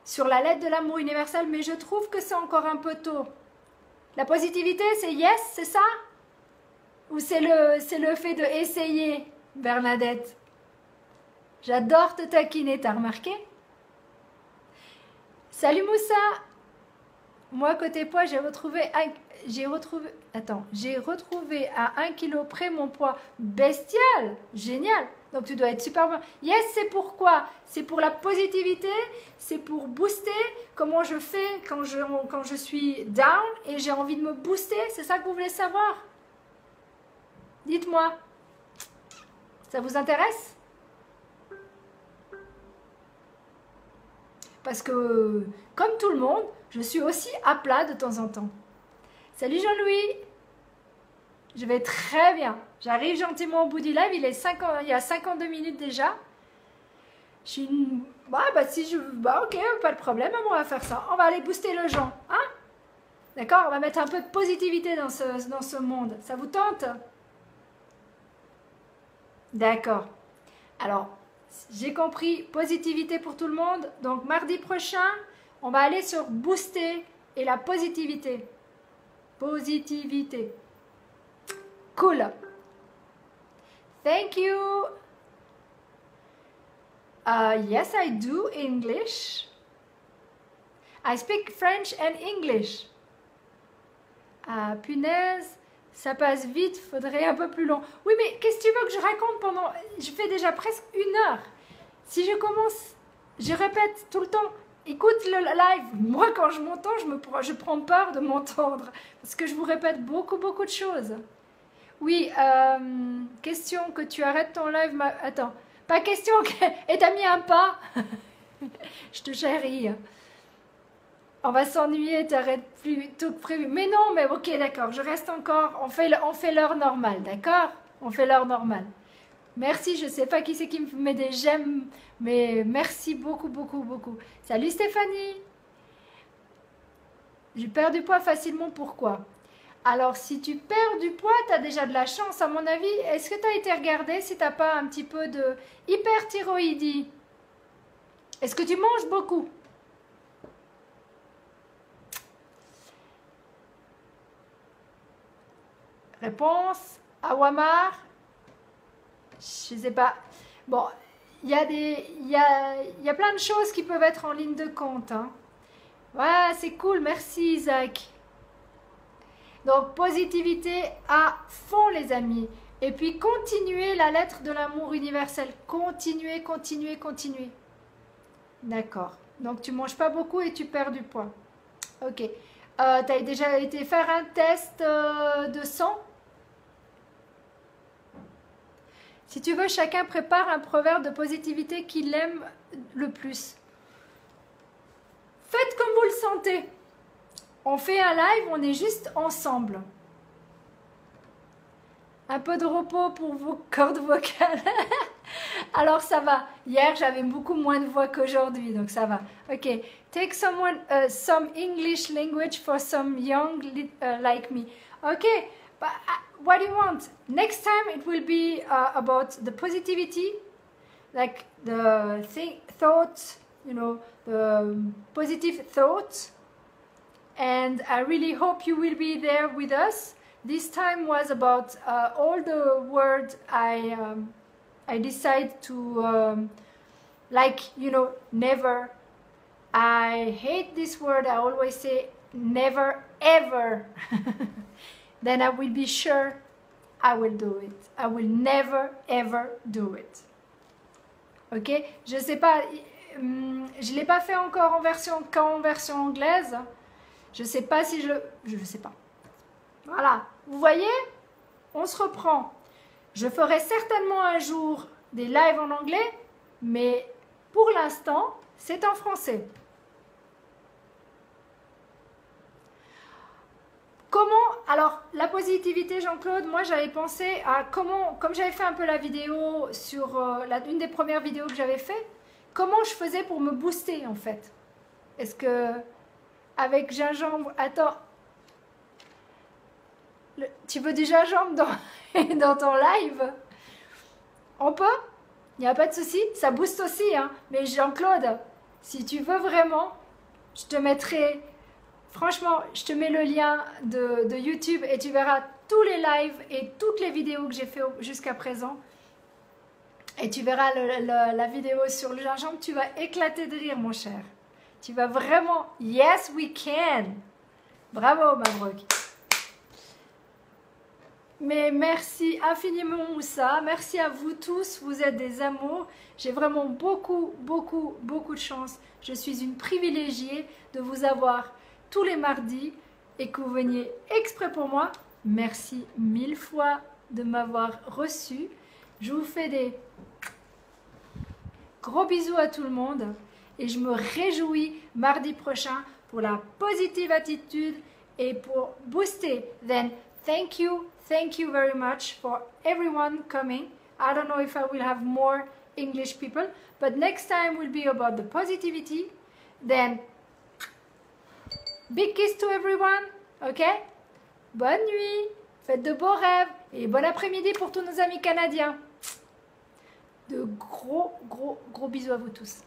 sur la lettre de l'amour universel, mais je trouve que c'est encore un peu tôt. La positivité, c'est yes, c'est ça? Ou c'est le fait de essayer, Bernadette? J'adore te taquiner, t'as remarqué? Salut Moussa! Moi, côté poids, j'ai retrouvé à 1 kg près mon poids. Bestial! Génial! Donc, tu dois être super bien. Yes, c'est pourquoi? C'est pour la positivité, c'est pour booster. Comment je fais quand je suis down et j'ai envie de me booster? C'est ça que vous voulez savoir? Dites-moi. Ça vous intéresse? Parce que, comme tout le monde, je suis aussi à plat de temps en temps. Salut Jean-Louis! Je vais très bien. J'arrive gentiment au bout du live. Il y a 52 minutes déjà. Je suis une... ok, pas de problème. On va faire ça. On va aller booster le gens. Hein? D'accord? On va mettre un peu de positivité dans ce monde. Ça vous tente? D'accord. Alors, j'ai compris. Positivité pour tout le monde. Donc, mardi prochain, on va aller sur booster et la positivité. Positivité. Cool. Thank you. Yes, I do English. I speak French and English. Punaise, ça passe vite, faudrait un peu plus long. Oui, mais qu'est-ce que tu veux que je raconte pendant... Je fais déjà presque 1 heure. Si je commence, je répète tout le temps. Écoute le live. Moi, quand je m'entends, je prends peur de m'entendre. Parce que je vous répète beaucoup de choses. Oui, question que tu arrêtes ton live. Attends, pas question et t'as mis un pas. Je te chéris. On va s'ennuyer, t'arrêtes plus tôt que prévu. Mais non, mais ok, d'accord, je reste encore. On fait l'heure normale, d'accord? On fait l'heure normale. Merci, je sais pas qui c'est qui me met des j'aime, mais merci beaucoup. Salut Stéphanie. Je perds du poids facilement, pourquoi? Alors, si tu perds du poids, tu as déjà de la chance, à mon avis. Est-ce que tu as été regarder si tu n'as pas un petit peu de hyperthyroïdie? Est-ce que tu manges beaucoup? Réponse, Awamar. Je sais pas. Bon, il y a plein de choses qui peuvent être en ligne de compte. Hein. Voilà, c'est cool. Merci Isaac. Donc, positivité à fond, les amis. Et puis, continuez la lettre de l'amour universel. Continuez. D'accord. Donc, tu manges pas beaucoup et tu perds du poids. Ok. Tu as déjà été faire un test de sang? Si tu veux, chacun prépare un proverbe de positivité qu'il aime le plus. Faites comme vous le sentez. On fait un live, on est juste ensemble. Un peu de repos pour vos cordes vocales. Alors ça va. Hier, j'avais beaucoup moins de voix qu'aujourd'hui, donc ça va. Ok. Take some English language for some young like me. Ok. But what do you want? Next time it will be about the positivity, like the thoughts, you know, the positive thoughts. And I really hope you will be there with us. This time was about all the words I decided to, like, you know, never. I hate this word. I always say never, ever. Then I will be sure I will do it. I will never, ever do it. Ok? Je sais pas, je l'ai pas fait encore en version anglaise. Je sais pas si je sais pas. Voilà. Vous voyez? On se reprend. Je ferai certainement un jour des lives en anglais, mais pour l'instant, c'est en français. Comment, alors la positivité, Jean-Claude, moi j'avais pensé à comment, comme j'avais fait un peu la vidéo sur une des premières vidéos que j'avais fait, comment je faisais pour me booster en fait. Est-ce que avec gingembre, attends, tu veux du gingembre dans ton live? On peut? Il n'y a pas de souci, ça booste aussi, hein. Mais Jean-Claude, si tu veux vraiment, je te mettrai... Franchement, je te mets le lien de YouTube et tu verras tous les lives et toutes les vidéos que j'ai fait jusqu'à présent. Et tu verras la vidéo sur le gingembre, tu vas éclater de rire, mon cher. Tu vas vraiment... Yes, we can! Bravo, Mabrouk. Mais merci infiniment, Moussa. Merci à vous tous, vous êtes des amours. J'ai vraiment beaucoup de chance. Je suis une privilégiée de vous avoir tous les mardis et que vous veniez exprès pour moi. Merci 1000 fois de m'avoir reçu. Je vous fais des gros bisous à tout le monde et je me réjouis mardi prochain pour la positive attitude et pour booster. Then thank you very much for everyone coming. I don't know if I will have more English people, but next time will be about the positivity. Then big kiss to everyone, ok? Bonne nuit, faites de beaux rêves et bon après-midi pour tous nos amis canadiens. De gros bisous à vous tous.